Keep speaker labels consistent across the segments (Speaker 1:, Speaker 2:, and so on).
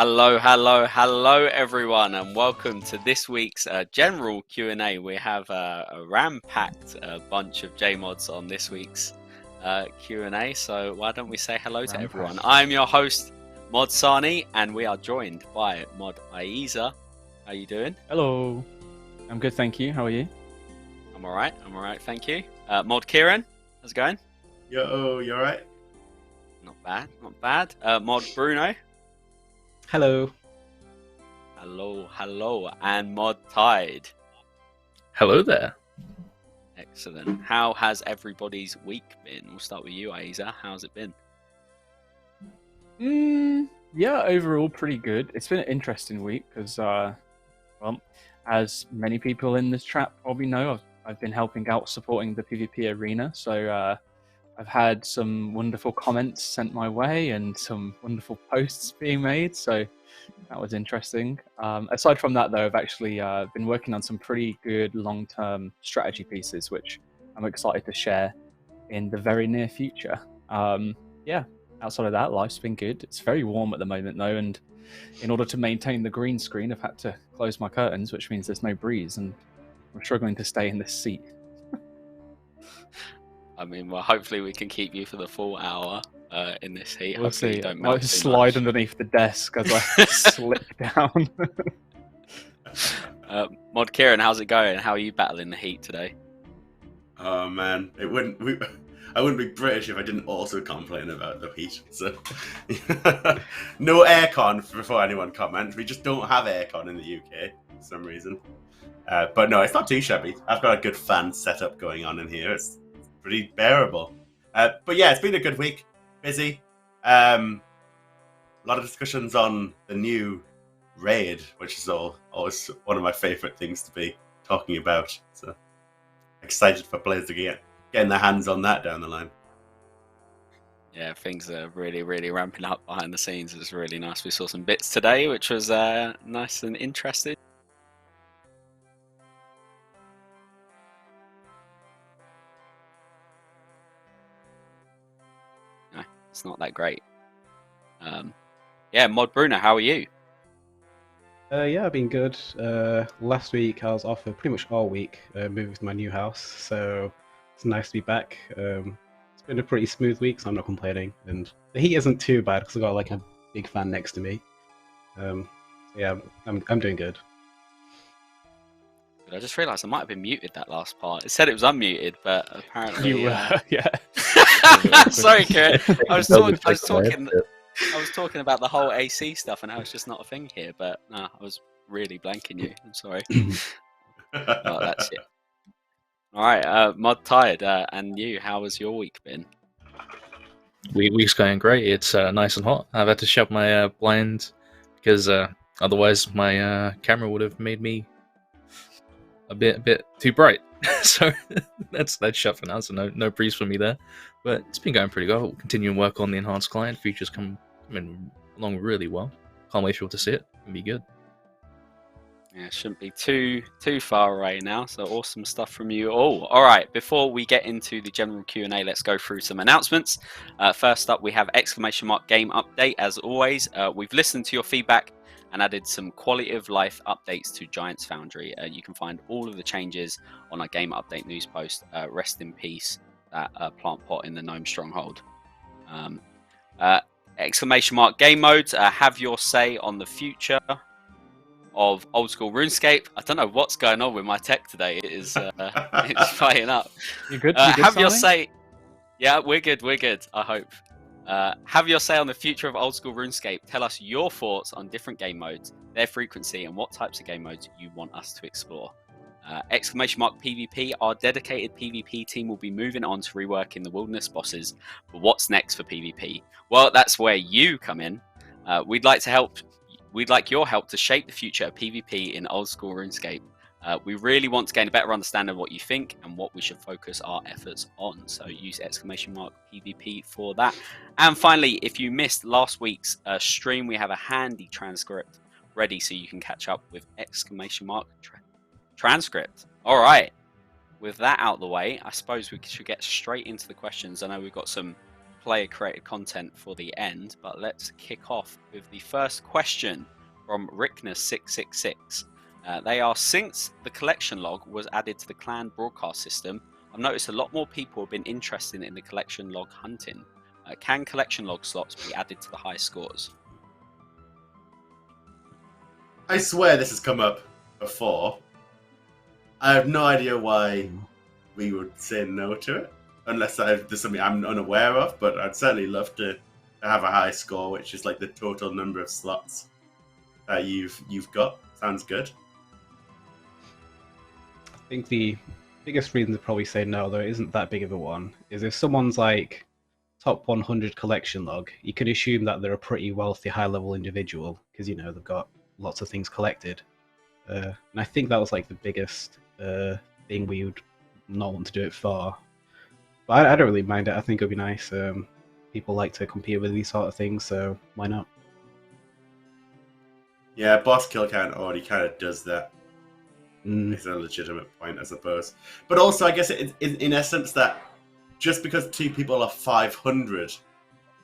Speaker 1: Hello, everyone, and welcome to this week's general Q&A. We have a ram-packed bunch of JMods on this week's Q&A, so why don't we say hello to everyone? I'm your host, Mod Sarnie, and we are joined by Mod Ayiza. How you doing?
Speaker 2: Hello. I'm good, thank you. How are you?
Speaker 1: I'm alright, thank you. Mod Kieren, how's it going?
Speaker 3: Yo, you alright?
Speaker 1: Not bad. Mod Bruno.
Speaker 4: Hello.
Speaker 1: Hello, and Mod Tide.
Speaker 5: Hello there.
Speaker 1: Excellent. How has everybody's week been? We'll start with you, Ayiza. How's it been?
Speaker 2: Yeah, overall pretty good. It's been an interesting week because, well, as many people in this chat probably know, I've been helping out supporting the PvP arena. So I've had some wonderful comments sent my way and some wonderful posts being made. So that was interesting. Aside from that, though, I've actually been working on some pretty good long-term strategy pieces, which I'm excited to share in the very near future. Yeah, outside of that, life's been good. It's very warm at the moment, though, and in order to maintain the green screen, I've had to close my curtains, which means there's no breeze, and I'm struggling to stay in this seat.
Speaker 1: I mean, well, hopefully we can keep you for the full hour in this heat.
Speaker 2: We'll
Speaker 1: Hopefully
Speaker 2: see.
Speaker 1: you don't
Speaker 2: I
Speaker 1: melt
Speaker 2: might
Speaker 1: too
Speaker 2: slide
Speaker 1: much.
Speaker 2: underneath the desk as I slip down.
Speaker 1: Mod Kieran, how's it going? How are you battling the heat today?
Speaker 3: Oh man, I wouldn't be British if I didn't also complain about the heat. So, no aircon before anyone comments. We just don't have aircon in the UK for some reason. But no, it's not too shabby. I've got a good fan setup going on in here. It's pretty bearable. But yeah, it's been a good week. Busy. A lot of discussions on the new raid, which is always one of my favorite things to be talking about. So excited for players to getting their hands on that down the line.
Speaker 1: Yeah, things are really ramping up behind the scenes. It's really nice. We saw some bits today, which was nice and interesting. No, it's not that great. Yeah, Mod Bruno, how are you?
Speaker 4: Yeah, I've been good. Last week I was off for pretty much all week, moving to my new house, so it's nice to be back. It's been a pretty smooth week, so I'm not complaining. And the heat isn't too bad because I've got like a big fan next to me. So yeah, I'm doing good.
Speaker 1: I just realised I might have been muted that last part. It said it was unmuted, but apparently
Speaker 2: You were, yeah.
Speaker 1: Sorry, Kieran. I was talking about the whole AC stuff, and how it's just not a thing here. But no, I was really blanking you. I'm sorry. Oh, that's it. All right, Mod Tired, and you. How has your week been?
Speaker 5: Week's going great. It's nice and hot. I've had to shut my blind because otherwise my camera would have made me a bit too bright. So that's shut for now. So no breeze for me there. But it's been going pretty well. We'll continue and work on the enhanced client. Features coming along really well. Can't wait for you all to see it. It'll be good.
Speaker 1: Yeah, shouldn't be too far away now. So awesome stuff from you all. All right, before we get into the general Q&A, let's go through some announcements. First up, we have ! Game update. As always, we've listened to your feedback and added some quality of life updates to Giants Foundry. You can find all of the changes on our game update news post. Rest in peace, that plant pot in the Gnome Stronghold. ! Game modes. Have your say on the future of old school RuneScape. I don't know what's going on with my tech today. It is it's fighting up.
Speaker 2: You good?
Speaker 1: Have your say. Yeah, we're good. I hope. Have your say on the future of old school RuneScape. Tell us your thoughts on different game modes, their frequency, and what types of game modes you want us to explore. ! PvP. Our dedicated PvP team will be moving on to reworking the wilderness bosses. But what's next for PvP? Well, that's where you come in. We'd like your help to shape the future of PvP in old school RuneScape. We really want to gain a better understanding of what you think and what we should focus our efforts on. So use ! PvP for that. And finally, if you missed last week's stream, we have a handy transcript ready so you can catch up with ! Transcript. All right. With that out of the way, I suppose we should get straight into the questions. I know we've got some player created content for the end, but let's kick off with the first question from Rickness666. They ask, since the collection log was added to the clan broadcast system, I've noticed a lot more people have been interested in the collection log hunting. Can collection log slots be added to the high scores?
Speaker 3: I swear this has come up before. I have no idea why we would say no to it, unless there's something I'm unaware of, but I'd certainly love to have a high score, which is like the total number of slots that you've got. Sounds good.
Speaker 4: I think the biggest reason to probably say no, though it isn't that big of a one, is if someone's like top 100 collection log, you can assume that they're a pretty wealthy, high-level individual, because, you know, they've got lots of things collected. And I think that was like the biggest thing we would not want to do it for. But I don't really mind it. I think it would be nice. People like to compete with these sort of things, so why not?
Speaker 3: Yeah, boss kill count already kind of does that.
Speaker 4: Mm.
Speaker 3: It's a legitimate point, I suppose. But also, I guess in essence that just because two people are 500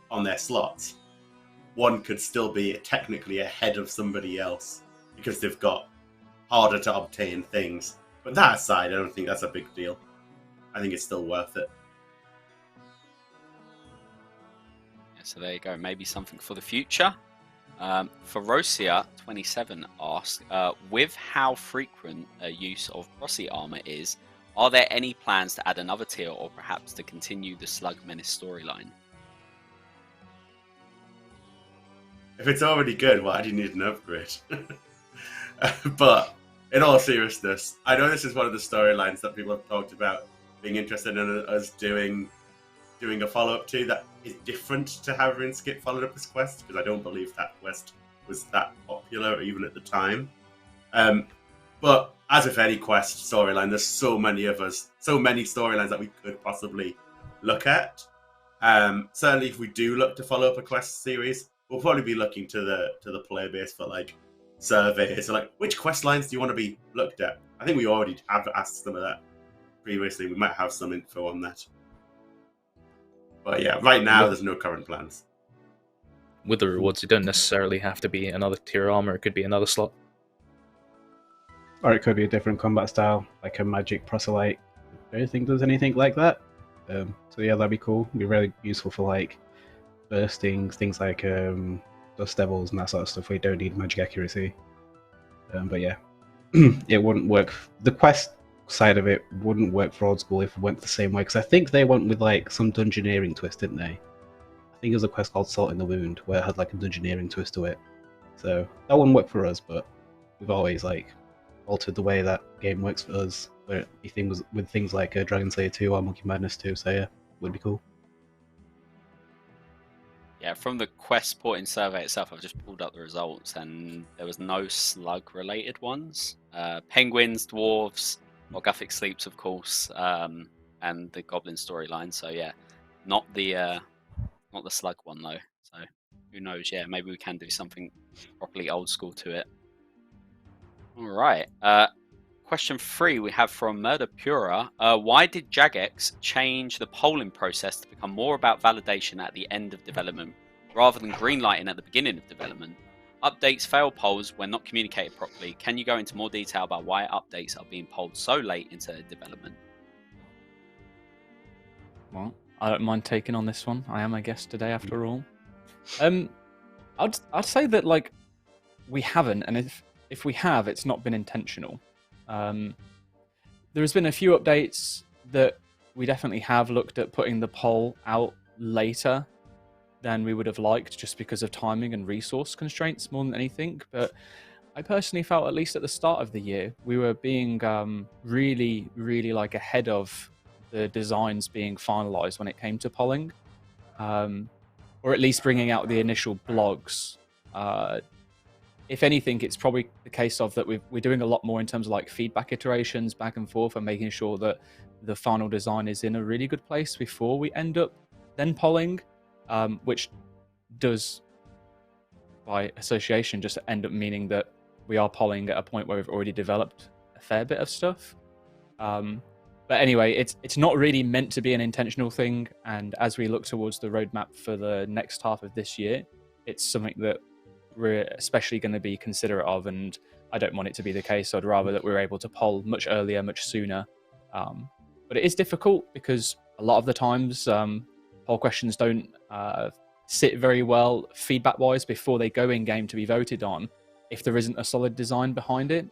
Speaker 3: on their slots, one could still be technically ahead of somebody else because they've got harder to obtain things. But that aside, I don't think that's a big deal. I think it's still worth it.
Speaker 1: Yeah, so there you go. Maybe something for the future. Ferocia27 asked, with how frequent use of Rossi armor is, are there any plans to add another tier or perhaps to continue the Slug Menace storyline?
Speaker 3: If it's already good, why do you need an upgrade? But in all seriousness, I know this is one of the storylines that people have talked about being interested in us doing a follow-up to that is different to how RuneScape followed up his quest, because I don't believe that quest was that popular even at the time. But as with any quest storyline, there's so many storylines that we could possibly look at. Certainly, if we do look to follow up a quest series, we'll probably be looking to the player base for like surveys. So like, which quest lines do you want to be looked at? I think we already have asked some of that previously. We might have some info on that. But yeah, right now there's no current plans.
Speaker 5: With the rewards, you don't necessarily have to be another tier armor. It could be another slot.
Speaker 4: Or it could be a different combat style, like a magic proselyte. I don't think there's anything like that. So yeah, that'd be cool. It'd be really useful for like bursting, things like dust devils and that sort of stuff where you don't need magic accuracy. But yeah, it wouldn't work. The quest side of it wouldn't work for Old School if it went the same way, because I think they went with like some dungeoneering twist, didn't they? I think it was a quest called Salt in the Wound where it had like a dungeoneering twist to it. So that wouldn't work for us, but we've always like altered the way that game works for us, where it be things with things like Dragon Slayer 2 or Monkey Madness 2. So yeah, would be cool.
Speaker 1: Yeah, from the quest porting survey itself, I've just pulled up the results, and there was no slug-related ones. Penguins, dwarves, Orguthic Sleeps, of course, and the Goblin storyline. So yeah, not the slug one though. So who knows? Yeah, maybe we can do something properly old school to it. All right. Question 3 we have from Murder Pura. Why did Jagex change the polling process to become more about validation at the end of development rather than greenlighting at the beginning of development? Updates fail polls when not communicated properly. Can you go into more detail about why updates are being polled so late into development?
Speaker 2: Well, I don't mind taking on this one. I am a guest today, after all. I'd say that like we haven't, and if we have, it's not been intentional. There's been a few updates that we definitely have looked at putting the poll out later than we would have liked, just because of timing and resource constraints more than anything. But I personally felt, at least at the start of the year, we were being really, really like ahead of the designs being finalized when it came to polling, or at least bringing out the initial blogs. If anything, it's probably the case of that we're doing a lot more in terms of like feedback iterations back and forth and making sure that the final design is in a really good place before we end up then polling, which does by association just end up meaning that we are polling at a point where we've already developed a fair bit of stuff. But anyway, it's not really meant to be an intentional thing. And as we look towards the roadmap for the next half of this year, it's something that we're especially going to be considerate of. And I don't want it to be the case. I'd rather that we're able to poll much earlier, much sooner. But it is difficult because a lot of the times poll questions don't sit very well feedback-wise before they go in-game to be voted on if there isn't a solid design behind it.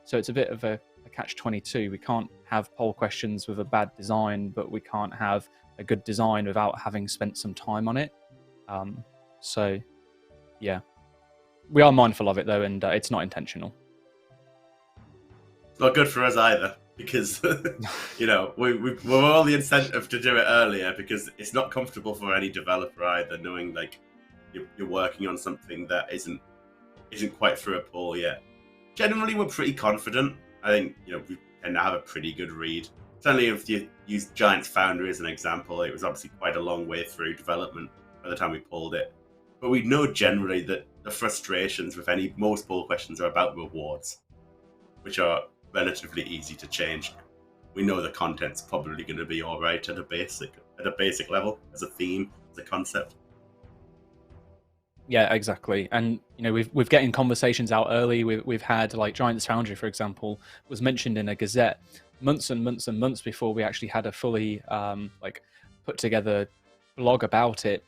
Speaker 2: So it's a bit of a catch-22. We can't have poll questions with a bad design, but we can't have a good design without having spent some time on it. So, yeah. We are mindful of it, though, and it's not intentional.
Speaker 3: It's not good for us either, because, you know, we're all the incentive to do it earlier, because it's not comfortable for any developer either, knowing, like, you're working on something that isn't quite through a poll yet. Generally, we're pretty confident. I think, you know, we tend to have a pretty good read. Certainly, if you use Giants Foundry as an example, it was obviously quite a long way through development by the time we pulled it. But we know generally that the frustrations with most poll questions are about rewards, which are relatively easy to change. We know the content's probably going to be all right at a basic level, as a theme, as a concept.
Speaker 2: Yeah, exactly. And you know, we've getting conversations out early. We've had, like, Giants Foundry, for example, was mentioned in a Gazette months and months and months before we actually had a fully like put together blog about it.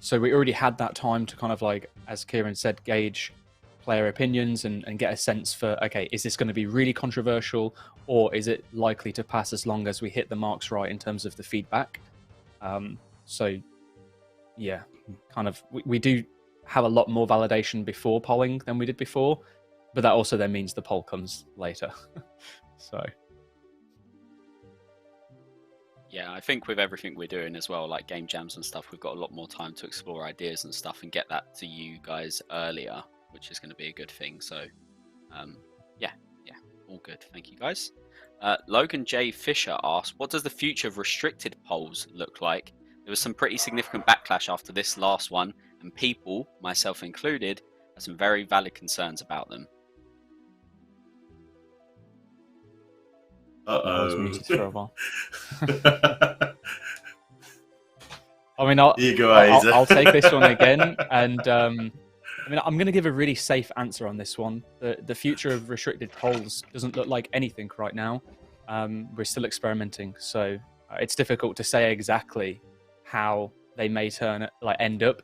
Speaker 2: So we already had that time to kind of, like, as Kieren said, gauge player opinions and get a sense for, okay, is this going to be really controversial, or is it likely to pass as long as we hit the marks right in terms of the feedback? So yeah, kind of we do have a lot more validation before polling than we did before, but that also then means the poll comes later. So
Speaker 1: Yeah, I think with everything we're doing as well, like game jams and stuff, we've got a lot more time to explore ideas and stuff and get that to you guys earlier, which is going to be a good thing. So yeah, all good. Thank you, guys. Logan J. Fisher asked, what does the future of restricted polls look like? There was some pretty significant backlash after this last one, and people, myself included, have some very valid concerns about them.
Speaker 2: I was muted for a while. I mean,
Speaker 3: You go, Ayiza.
Speaker 2: I'll take this one again, and I mean, I'm going to give a really safe answer on this one. The future of restricted polls doesn't look like anything right now. We're still experimenting, so it's difficult to say exactly how they may end up.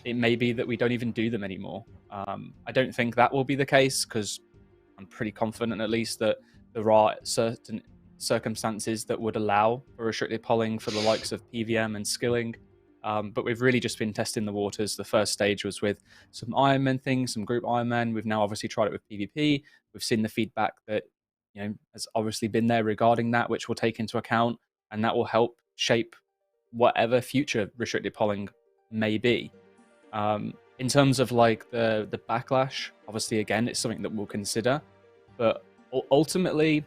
Speaker 2: It may be that we don't even do them anymore. I don't think that will be the case, because I'm pretty confident, at least, that there are certain circumstances that would allow for restricted polling for the likes of PVM and skilling. But we've really just been testing the waters. The first stage was with some Ironman things, some group Ironman. We've now obviously tried it with PvP. We've seen the feedback that, you know, has obviously been there regarding that, which we'll take into account, and that will help shape whatever future restricted polling may be. In terms of, like, the backlash, obviously, again, it's something that we'll consider. But ultimately,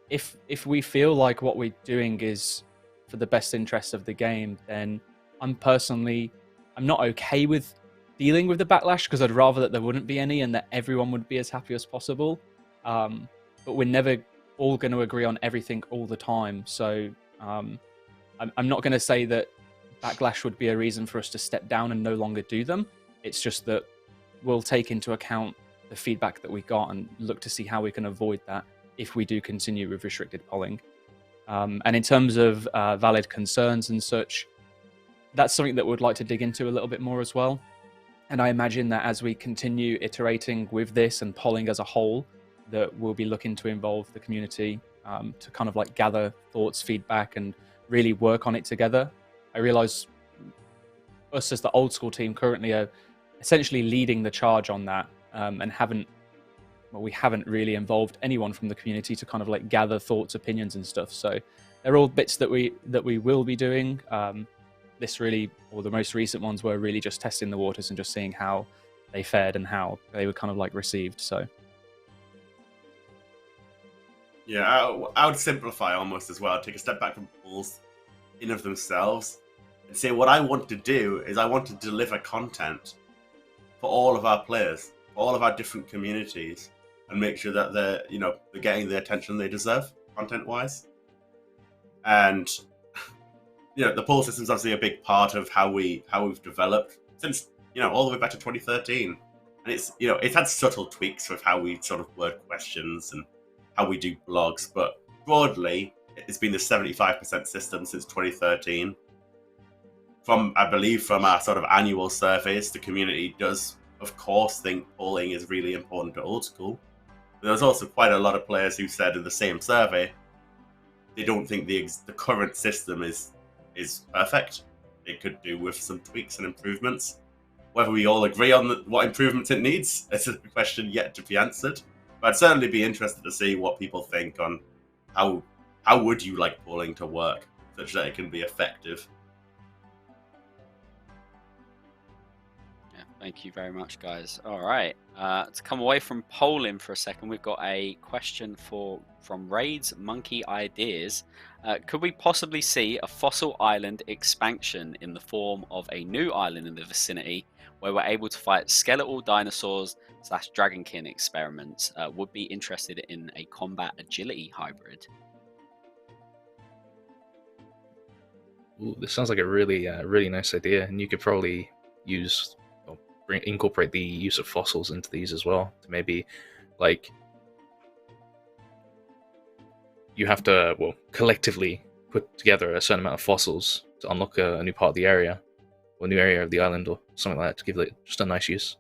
Speaker 2: if we feel like what we're doing is for the best interest of the game, then I'm not okay with dealing with the backlash, because I'd rather that there wouldn't be any and that everyone would be as happy as possible. But we're never all going to agree on everything all the time. So I'm not going to say that backlash would be a reason for us to step down and no longer do them. It's just that we'll take into account the feedback that we got and look to see how we can avoid that if we do continue with restricted polling. And in terms of valid concerns and such, that's something that we'd like to dig into a little bit more as well. And I imagine that as we continue iterating with this and polling as a whole, that we'll be looking to involve the community to kind of, like, gather thoughts, feedback, and really work on it together. I realize us as the old school team currently are essentially leading the charge on that, and we haven't really involved anyone from the community to kind of, like, gather thoughts, opinions, and stuff. So they're all bits that we will be doing. The most recent ones were really just testing the waters and just seeing how they fared and how they were kind of, like, received. So
Speaker 3: yeah, I would simplify almost as well. Take a step back from polls in of themselves and say, what I want to do is I want to deliver content for all of our players, for all of our different communities, and make sure that they're getting the attention they deserve. content-wise. And the pull system is obviously a big part of how we've developed since all the way back to 2013. And it's had subtle tweaks with how we sort of word questions and how we do blogs, but broadly it's been the 75% system since 2013. I believe from our sort of annual surveys, the community does, of course, think polling is really important to Old School. But there's also quite a lot of players who said in the same survey they don't think the current system is perfect. It could do with some tweaks and improvements. Whether we all agree on what improvements it needs is a question yet to be answered. But I'd certainly be interested to see what people think on how would you like polling to work such that it can be effective.
Speaker 1: Yeah, thank you very much, guys. All right, to come away from polling for a second, we've got a question from Raid's Monkey Ideas. Could we possibly see a fossil island expansion in the form of a new island in the vicinity where we're able to fight skeletal dinosaurs / dragonkin experiments? Would be interested in a combat agility hybrid.
Speaker 5: Ooh, this sounds like a really nice idea, and you could probably incorporate the use of fossils into these as well. To maybe, like, you have to collectively put together a certain amount of fossils to unlock a new part of the area, or a new area of the island, or something like that, to give it just a nice use.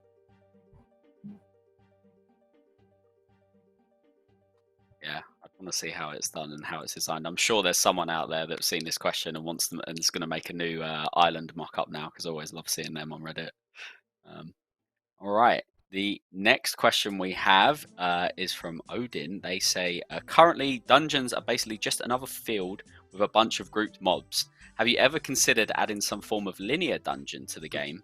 Speaker 1: Yeah, I want to see how it's done and how it's designed. I'm sure there's someone out there that's seen this question and wants them and is going to make a new island mock-up now, because I always love seeing them on Reddit. All right. The next question we have is from Odin. They say, currently dungeons are basically just another field with a bunch of grouped mobs. Have you ever considered adding some form of linear dungeon to the game?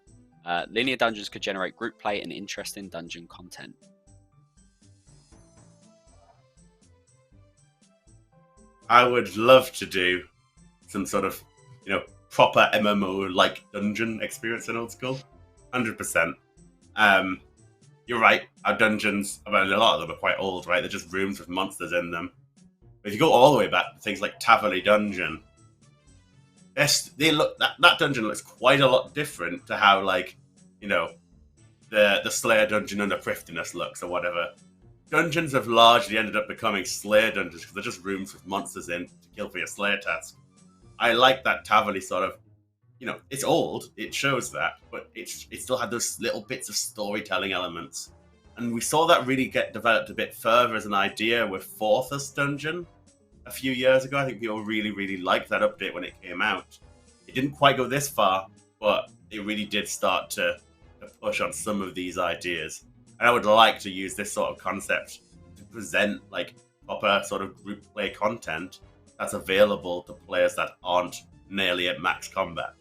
Speaker 1: Linear dungeons could generate group play and interesting dungeon content.
Speaker 3: I would love to do some sort of, proper MMO-like dungeon experience in Old School. 100%. You're right, our dungeons, a lot of them are quite old, right? They're just rooms with monsters in them. But if you go all the way back to things like Taverley Dungeon, that dungeon looks quite a lot different to how, the Slayer Dungeon under Thriftiness looks or whatever. Dungeons have largely ended up becoming Slayer dungeons because they're just rooms with monsters in to kill for your Slayer task. I like that Taverley sort of, it's old, it shows that, but it still had those little bits of storytelling elements. And we saw that really get developed a bit further as an idea with Forthus Dungeon a few years ago. I think people really, really liked that update when it came out. It didn't quite go this far, but it really did start to push on some of these ideas. And I would like to use this sort of concept to present proper sort of group play content that's available to players that aren't nearly at max combat.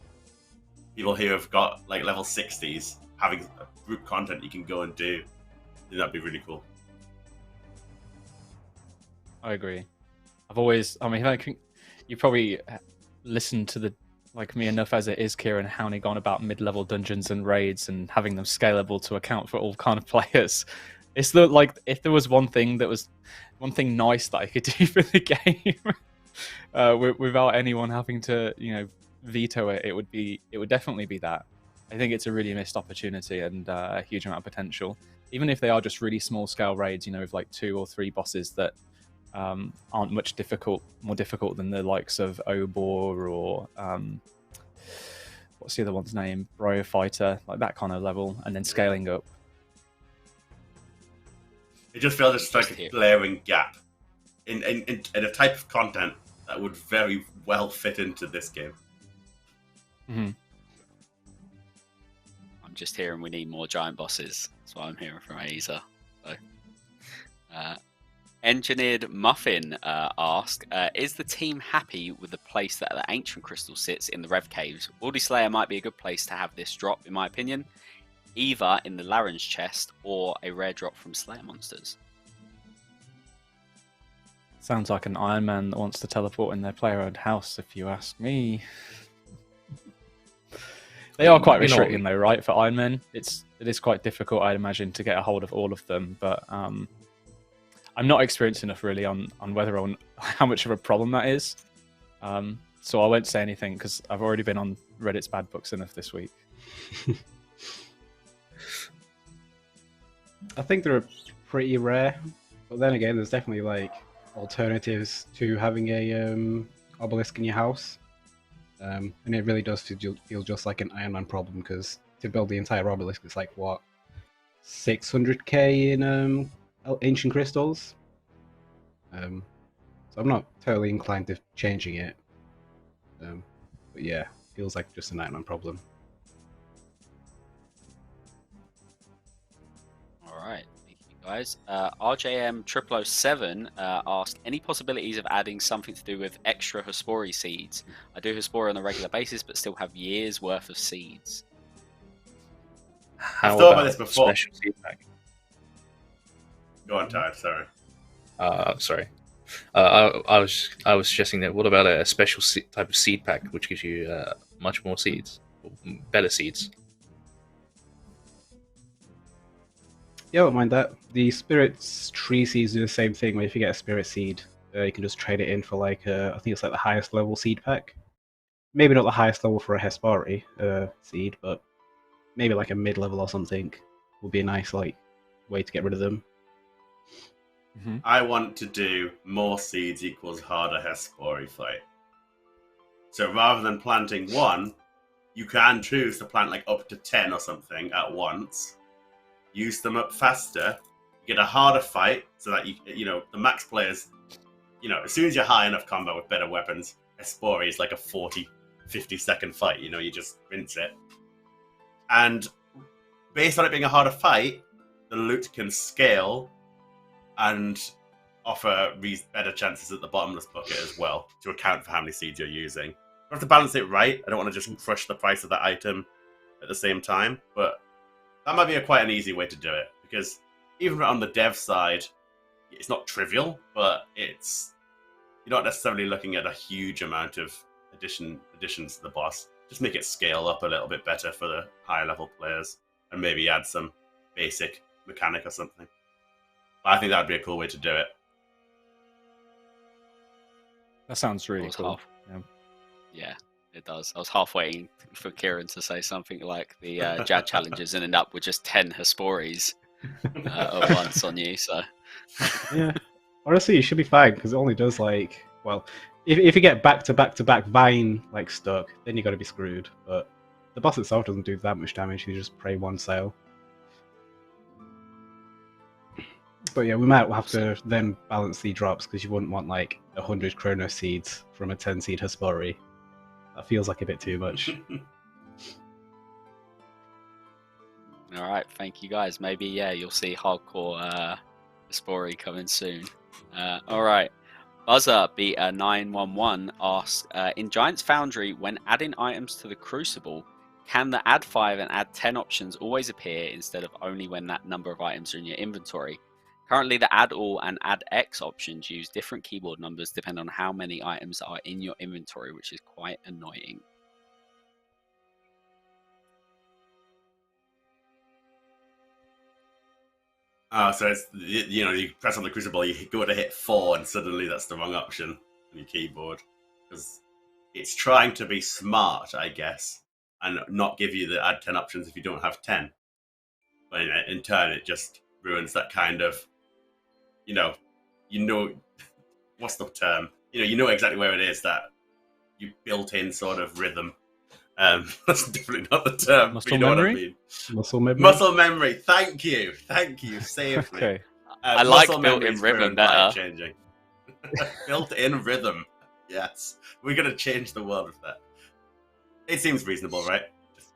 Speaker 3: People who have got level 60s having group content you can go and do. I think that'd be really cool.
Speaker 2: I agree. I think you probably listened to me enough as it is, Kieren, hounding on about mid-level dungeons and raids and having them scalable to account for all kind of players. It's if there was one thing nice that I could do for the game without anyone having to, veto it, it would definitely be that. I think it's a really missed opportunity and a huge amount of potential. Even if they are just really small scale raids, with 2 or 3 bosses that aren't much more difficult than the likes of Obor or what's the other one's name? Bro Fighter, that kind of level, and then scaling up.
Speaker 3: It just feels just like a glaring gap in a type of content that would very well fit into this game.
Speaker 2: Mm-hmm.
Speaker 1: I'm just hearing we need more giant bosses. That's what I'm hearing from Ayiza. So, Engineered Muffin asked, is the team happy with the place that the Ancient Crystal sits in the Rev Caves? Wildy Slayer might be a good place to have this drop, in my opinion. Either in the Laren's chest or a rare drop from Slayer monsters.
Speaker 2: Sounds like an Iron Man that wants to teleport in their player-owned house, if you ask me. They are quite restricting though, right? For Iron Men, it is quite difficult, I'd imagine, to get a hold of all of them. But I'm not experienced enough really on whether or how much of a problem that is. So I won't say anything because I've already been on Reddit's bad books enough this week.
Speaker 4: I think they're pretty rare, but then again, there's definitely like alternatives to having a obelisk in your house, and it really does feel just like an Iron Man problem because to build the entire obelisk, it's like what 600k in ancient crystals. So I'm not totally inclined to changing it, but yeah, feels like just an Iron Man problem.
Speaker 1: All right, thank you guys. RJM007 asked, any possibilities of adding something to do with extra Hespori seeds? I do Hespori on a regular basis, but still have years worth of seeds.
Speaker 5: How
Speaker 3: thought about this before.
Speaker 5: Special seed pack?
Speaker 3: Go on, Todd. Sorry.
Speaker 5: Sorry. I was suggesting that. What about a special type of seed pack, which gives you much more seeds, better seeds?
Speaker 4: Yeah, I don't mind that. The Spirit's tree seeds do the same thing. Where if you get a Spirit seed, you can just trade it in for like I think it's like the highest level seed pack. Maybe not the highest level for a Hespori seed, but maybe like a mid level or something would be a nice like way to get rid of them.
Speaker 2: Mm-hmm.
Speaker 3: I want to do more seeds equals harder Hespori fight. So rather than planting one, you can choose to plant like up to 10 or something at once. Use them up faster, get a harder fight, so that you know the max players, as soon as you're high enough combat with better weapons, Hespori is like a 40-50 second fight. You just rinse it. And based on it being a harder fight, the loot can scale and offer better chances at the bottomless bucket as well to account for how many seeds you're using. You have to balance it right. I don't want to just crush the price of that item at the same time, but that might be quite an easy way to do it, because even on the dev side, it's not trivial, but you're not necessarily looking at a huge amount of additions to the boss. Just make it scale up a little bit better for the higher level players, and maybe add some basic mechanic or something. I think that would be a cool way to do it.
Speaker 2: That sounds really cool.
Speaker 1: Yeah, it does. I was half waiting for Kieren to say something like the Jad challenges and end up with just 10 Hesporis at once on you. So
Speaker 4: yeah, honestly, you should be fine because it only does like, well, if you get back to back vine like stuck, then you got to be screwed. But the boss itself doesn't do that much damage. You just pray one sail. But yeah, we might have to then balance the drops because you wouldn't want like 100 Chrono seeds from a 10 seed Hespori. That feels like a bit too much.
Speaker 1: all right, thank you guys. Maybe you'll see hardcore Hespori coming soon. All right. Buzzer beat 911 asks, in Giant's Foundry, when adding items to the Crucible, can the add 5 and add 10 options always appear instead of only when that number of items are in your inventory? Currently, the add all and add X options use different keyboard numbers depending on how many items are in your inventory, which is quite annoying.
Speaker 3: So it's, you press on the Crucible, you go to hit 4, and suddenly that's the wrong option on your keyboard. Because it's trying to be smart, I guess, and not give you the add 10 options if you don't have 10. But in turn, it just ruins that kind of, what's the term? You know exactly where it is, that you built in sort of rhythm. That's definitely not the term.
Speaker 2: Muscle
Speaker 3: but you know
Speaker 2: memory?
Speaker 3: What I mean.
Speaker 4: Muscle memory.
Speaker 3: Muscle memory. Thank you. Saved me.
Speaker 2: Okay.
Speaker 1: I like
Speaker 3: muscle
Speaker 1: built-in
Speaker 3: memory's
Speaker 1: rhythm
Speaker 3: ruined by
Speaker 1: better.
Speaker 3: Changing. Built-in rhythm. Yes, we're gonna change the world with that. It seems reasonable, right? Just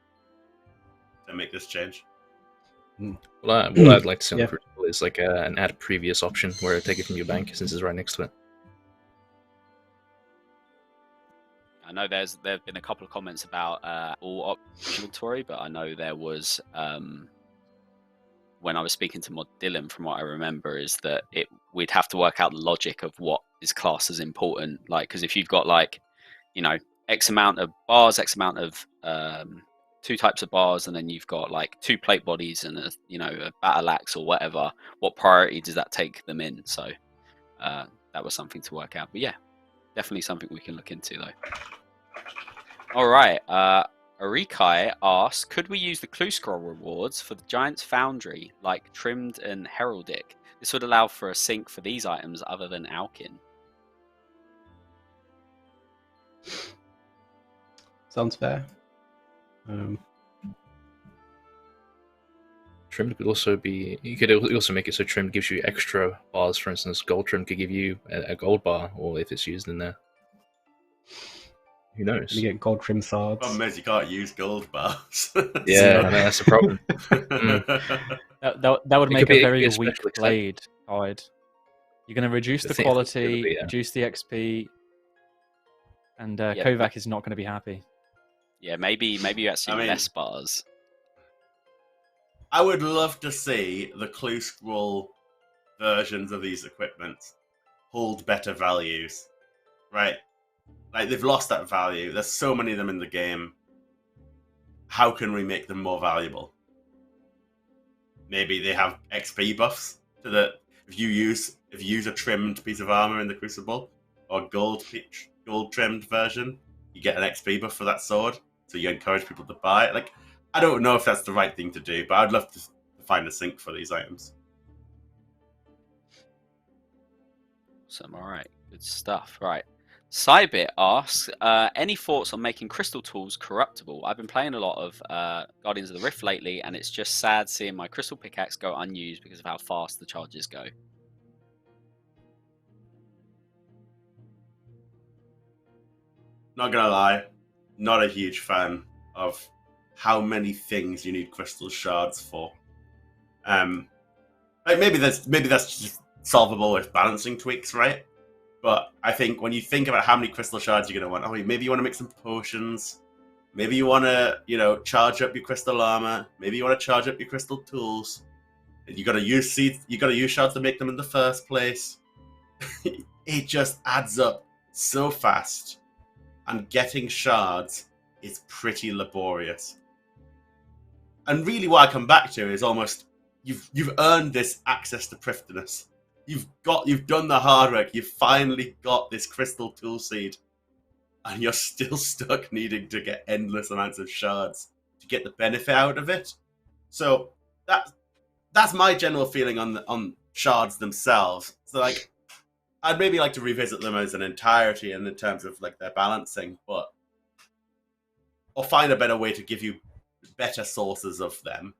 Speaker 3: to make this change.
Speaker 5: Well, what I'd like to see on
Speaker 4: Yeah.
Speaker 5: the Crucible is like an add previous option where I take it from your bank since it's right next to it.
Speaker 1: I know there have been a couple of comments about all inventory, but I know there was when I was speaking to Mod Dylan, from what I remember, is that we'd have to work out the logic of what is classed as important. Like, because if you've got like, X amount of bars, X amount of two types of bars, and then you've got like two plate bodies and a battle axe or whatever. What priority does that take them in? So that was something to work out. But yeah, definitely something we can look into though. All right. Arikai asks, could we use the clue scroll rewards for the Giant's Foundry, like trimmed and heraldic? This would allow for a sync for these items other than Alkin.
Speaker 4: Sounds fair.
Speaker 5: Trimmed could also be. You could also make it so trimmed gives you extra bars. For instance, gold trim could give you a gold bar, or if it's used in there. Who knows?
Speaker 4: You get gold trim swords.
Speaker 3: Problem is, you can't use gold bars.
Speaker 5: Yeah, I know, that's the problem.
Speaker 2: That would
Speaker 5: It
Speaker 2: make
Speaker 5: could be-
Speaker 2: a
Speaker 5: it could
Speaker 2: very
Speaker 5: be a
Speaker 2: weak
Speaker 5: special extent.
Speaker 2: blade guide. You're going to reduce
Speaker 5: The
Speaker 2: the
Speaker 5: thing is, it's
Speaker 2: quality,
Speaker 5: gonna be,
Speaker 2: reduce the XP, and
Speaker 1: Yeah.
Speaker 2: Kovac is not going to be happy.
Speaker 1: Yeah, maybe you actually
Speaker 3: I mean-
Speaker 1: less bars.
Speaker 3: I would love to see the clue scroll versions of these equipments hold better values, right? Like, they've lost that value. There's so many of them in the game. How can we make them more valuable? Maybe they have XP buffs to the if you use a trimmed piece of armor in the Crucible or gold trimmed version, you get an XP buff for that sword, so you encourage people to buy it. Like, I don't know if that's the right thing to do, but I'd love to find a sync for these items.
Speaker 1: Awesome. All right, good stuff. Right. Cybit asks, any thoughts on making crystal tools corruptible? I've been playing a lot of Guardians of the Rift lately, and it's just sad seeing my crystal pickaxe go unused because of how fast the charges go.
Speaker 3: Not gonna lie, not a huge fan of how many things you need crystal shards for. Like, maybe that's just solvable with balancing tweaks, right? But I think when you think about how many crystal shards you're going to want, maybe you want to make some potions. Maybe you want to, charge up your crystal armor. Maybe you want to charge up your crystal tools. You got to use seeds. You got to use shards to make them in the first place. It just adds up so fast, and getting shards is pretty laborious. And really, what I come back to is almost you've earned this access to Prifdinus. You've done the hard work. You've finally got this crystal tool seed, and you're still stuck needing to get endless amounts of shards to get the benefit out of it. So that's my general feeling on shards themselves. So, like, I'd maybe like to revisit them as an entirety and in terms of like their balancing, or find a better way to give you better sources of them.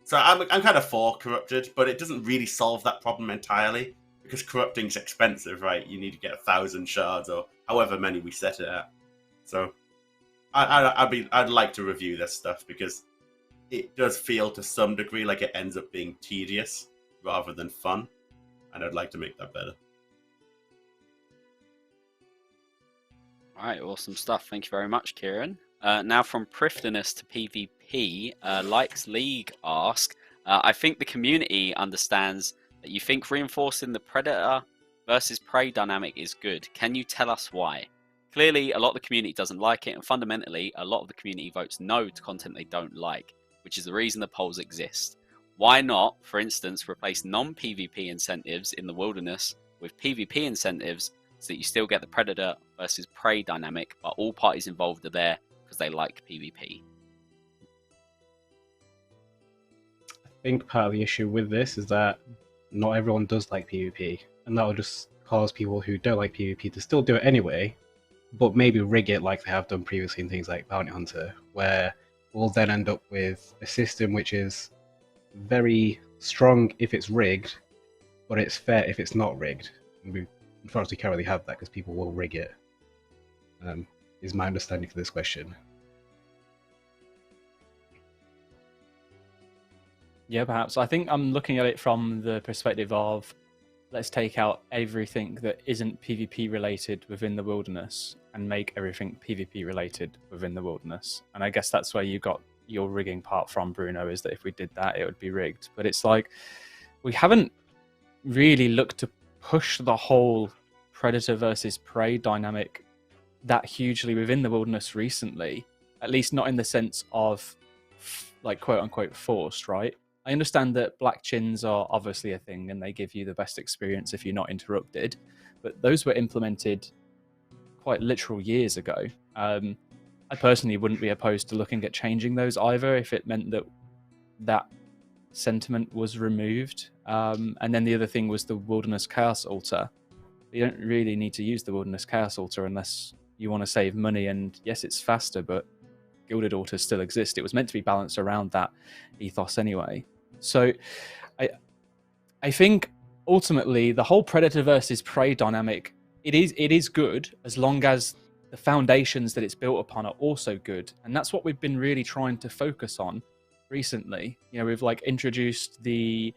Speaker 3: So I'm kind of for corrupted, but it doesn't really solve that problem entirely, because corrupting's expensive, right? You need to get 1,000 shards or however many we set it at. So I'd like to review this stuff, because it does feel to some degree like it ends up being tedious rather than fun, and I'd like to make that better.
Speaker 1: All right, awesome stuff. Thank you very much, Kieren. Now from Prifdinus to PvP, Likes League ask, I think the community understands that you think reinforcing the predator versus prey dynamic is good. Can you tell us why? Clearly, a lot of the community doesn't like it, and fundamentally, a lot of the community votes no to content they don't like, which is the reason the polls exist. Why not, for instance, replace non-PvP incentives in the wilderness with PvP incentives so that you still get the predator versus prey dynamic, but all parties involved are there because they like PvP?
Speaker 4: I think part of the issue with this is that not everyone does like PvP, and that will just cause people who don't like PvP to still do it anyway, but maybe rig it like they have done previously in things like Bounty Hunter, where we'll then end up with a system which is very strong if it's rigged, but it's fair if it's not rigged. And we unfortunately can't really have that because people will rig it, is my understanding for this question.
Speaker 2: Yeah, perhaps. I think I'm looking at it from the perspective of, let's take out everything that isn't PvP related within the wilderness and make everything PvP related within the wilderness. And I guess that's where you got your rigging part from, Bruno, is that if we did that, it would be rigged. But it's like, we haven't really looked to push the whole predator versus prey dynamic that hugely within the wilderness recently, at least not in the sense of like quote unquote forced, right? I understand that black chins are obviously a thing and they give you the best experience if you're not interrupted, but those were implemented quite literal years ago. I personally wouldn't be opposed to looking at changing those either if it meant that that sentiment was removed. And then the other thing was the Wilderness Chaos Altar. You don't really need to use the Wilderness Chaos Altar unless you want to save money, and yes, it's faster, but Gilded Altars still exist. It was meant to be balanced around that ethos anyway. So I think ultimately the whole predator versus prey dynamic, it is good as long as the foundations that it's built upon are also good. And that's what we've been really trying to focus on recently. You know, we've like introduced the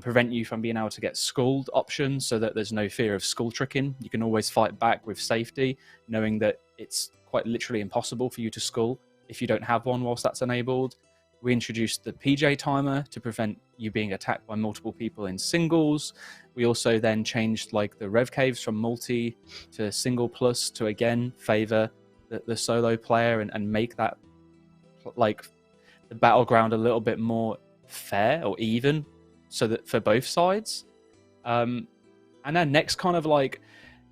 Speaker 2: prevent you from being able to get skulled option so that there's no fear of skull tricking. You can always fight back with safety, knowing that it's quite literally impossible for you to skull if you don't have one whilst that's enabled. We introduced the PJ timer to prevent you being attacked by multiple people in singles. We also then changed like the rev caves from multi to single plus to again favor the solo player and make that like the battleground a little bit more fair or even, so that for both sides. And our next kind of like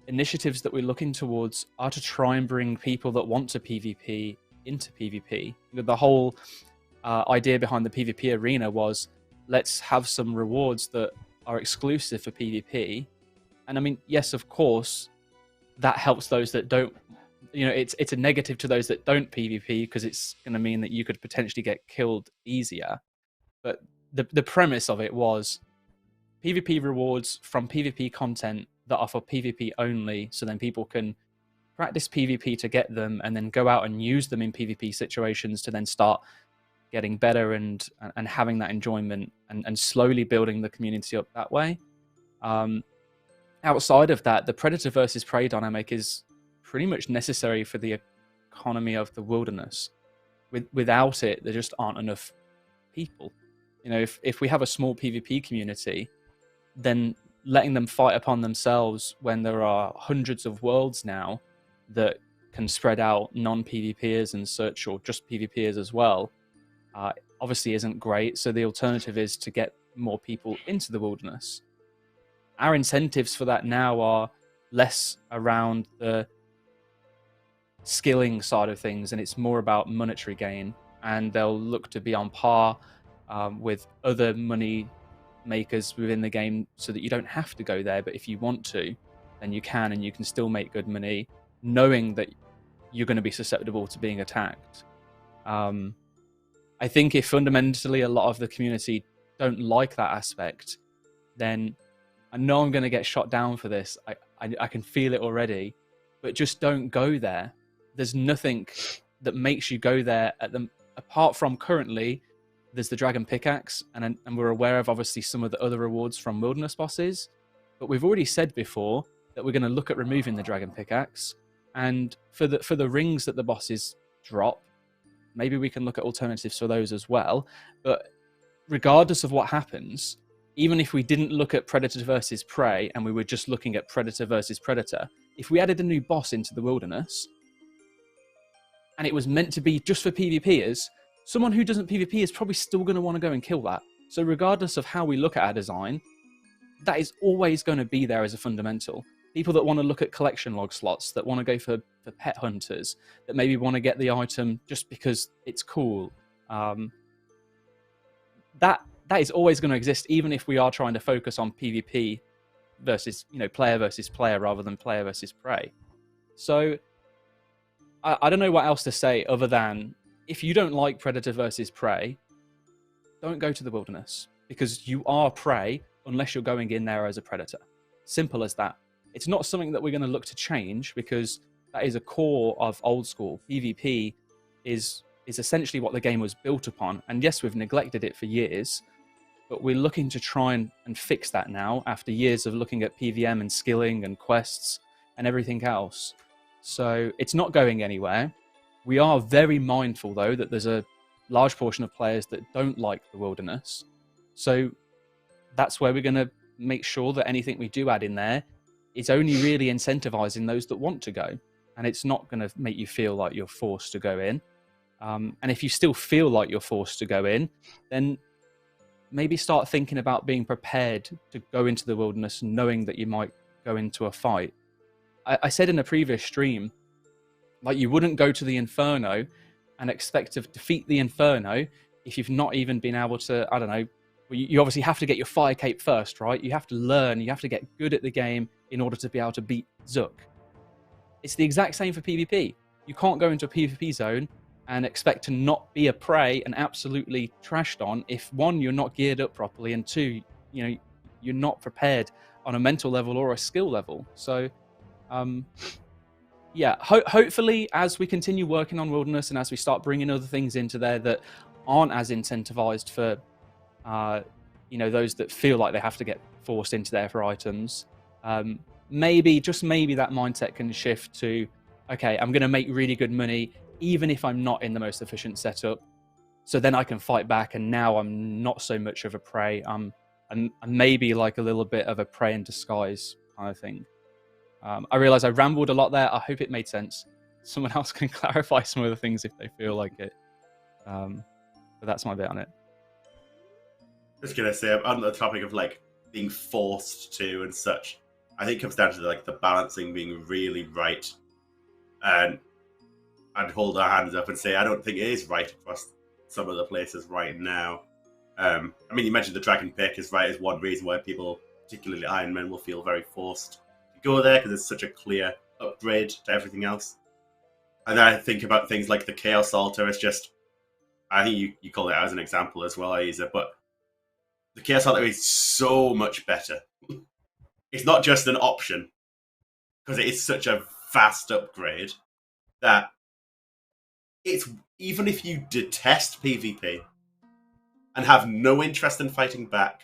Speaker 2: initiatives that we're looking towards are to try and bring people that want to PvP into PvP. The whole idea behind the PvP arena was, let's have some rewards that are exclusive for PvP. And I mean, yes, of course, that helps those that don't, you know, it's a negative to those that don't PvP because it's going to mean that you could potentially get killed easier. But the premise of it was PvP rewards from PvP content that are for PvP only, so then people can practice PvP to get them and then go out and use them in PvP situations to then start getting better and having that enjoyment and slowly building the community up that way. Outside of that, the predator versus prey dynamic is pretty much necessary for the economy of the wilderness. Without it, there just aren't enough people. You know, if we have a small PvP community, then letting them fight upon themselves when there are hundreds of worlds now that can spread out non-PvPers and such, or just PvPers as well, obviously isn't great. So the alternative is to get more people into the wilderness. Our incentives for that now are less around the skilling side of things, and it's more about monetary gain, and they'll look to be on par with other money makers within the game so that you don't have to go there, but if you want to, then you can, and you can still make good money knowing that you're going to be susceptible to being attacked. I think if fundamentally a lot of the community don't like that aspect, then I know I'm going to get shot down for this. I can feel it already, but just don't go there. There's nothing that makes you go there apart from currently there's the dragon pickaxe, and we're aware of obviously some of the other rewards from wilderness bosses, but we've already said before that we're going to look at removing the dragon pickaxe, and for the rings that the bosses drop, maybe we can look at alternatives for those as well. But regardless of what happens, even if we didn't look at predator versus prey and we were just looking at predator versus predator, if we added a new boss into the wilderness and it was meant to be just for PvPers, someone who doesn't PvP is probably still going to want to go and kill that. So regardless of how we look at our design, that is always going to be there as a fundamental. People that want to look at collection log slots, that want to go for pet hunters, that maybe want to get the item just because it's cool. That is always going to exist, even if we are trying to focus on PvP versus, you know, player versus player rather than player versus prey. So I don't know what else to say other than, if you don't like predator versus prey, don't go to the wilderness, because you are prey unless you're going in there as a predator. Simple as that. It's not something that we're going to look to change, because that is a core of old school. PvP is essentially what the game was built upon. And yes, we've neglected it for years, but we're looking to try and fix that now after years of looking at PVM and skilling and quests and everything else. So it's not going anywhere. We are very mindful, though, that there's a large portion of players that don't like the wilderness. So that's where we're going to make sure that anything we do add in there it's only really incentivizing those that want to go, and it's not going to make you feel like you're forced to go in. And if you still feel like you're forced to go in, then maybe start thinking about being prepared to go into the wilderness, knowing that you might go into a fight. I said in a previous stream, like, you wouldn't go to the Inferno and expect to defeat the Inferno if you've not even been able to, I don't know, you obviously have to get your fire cape first, right? You have to learn, you have to get good at the game in order to be able to beat Zook. It's the exact same for PvP. You can't go into a PvP zone and expect to not be a prey and absolutely trashed on if, one, you're not geared up properly, and two, you're not prepared on a mental level or a skill level. So yeah, hopefully as we continue working on Wilderness and as we start bringing other things into there that aren't as incentivized for those that feel like they have to get forced into there for items, maybe, just maybe, that mindset can shift to, okay, I'm going to make really good money even if I'm not in the most efficient setup, so then I can fight back, and now I'm not so much of a prey. I'm maybe like a little bit of a prey in disguise kind of thing. I realize I rambled a lot there. I hope it made sense. Someone else can clarify some of the things if they feel like it. But that's my bit on it.
Speaker 3: Just gonna say, on the topic of like being forced to and such, I think it comes down to like the balancing being really right, and I'd hold our hands up and say I don't think it is right across some of the places right now. I mean, you mentioned the Dragon Pick is one reason why people, particularly Iron Men, will feel very forced to go there, because it's such a clear upgrade to everything else. And then I think about things like the Chaos Altar. It's just, I think you call it out as an example as well, Ayiza, but the Chaos Altar is so much better. It's not just an option, because it is such a vast upgrade that it's, even if you detest PvP and have no interest in fighting back,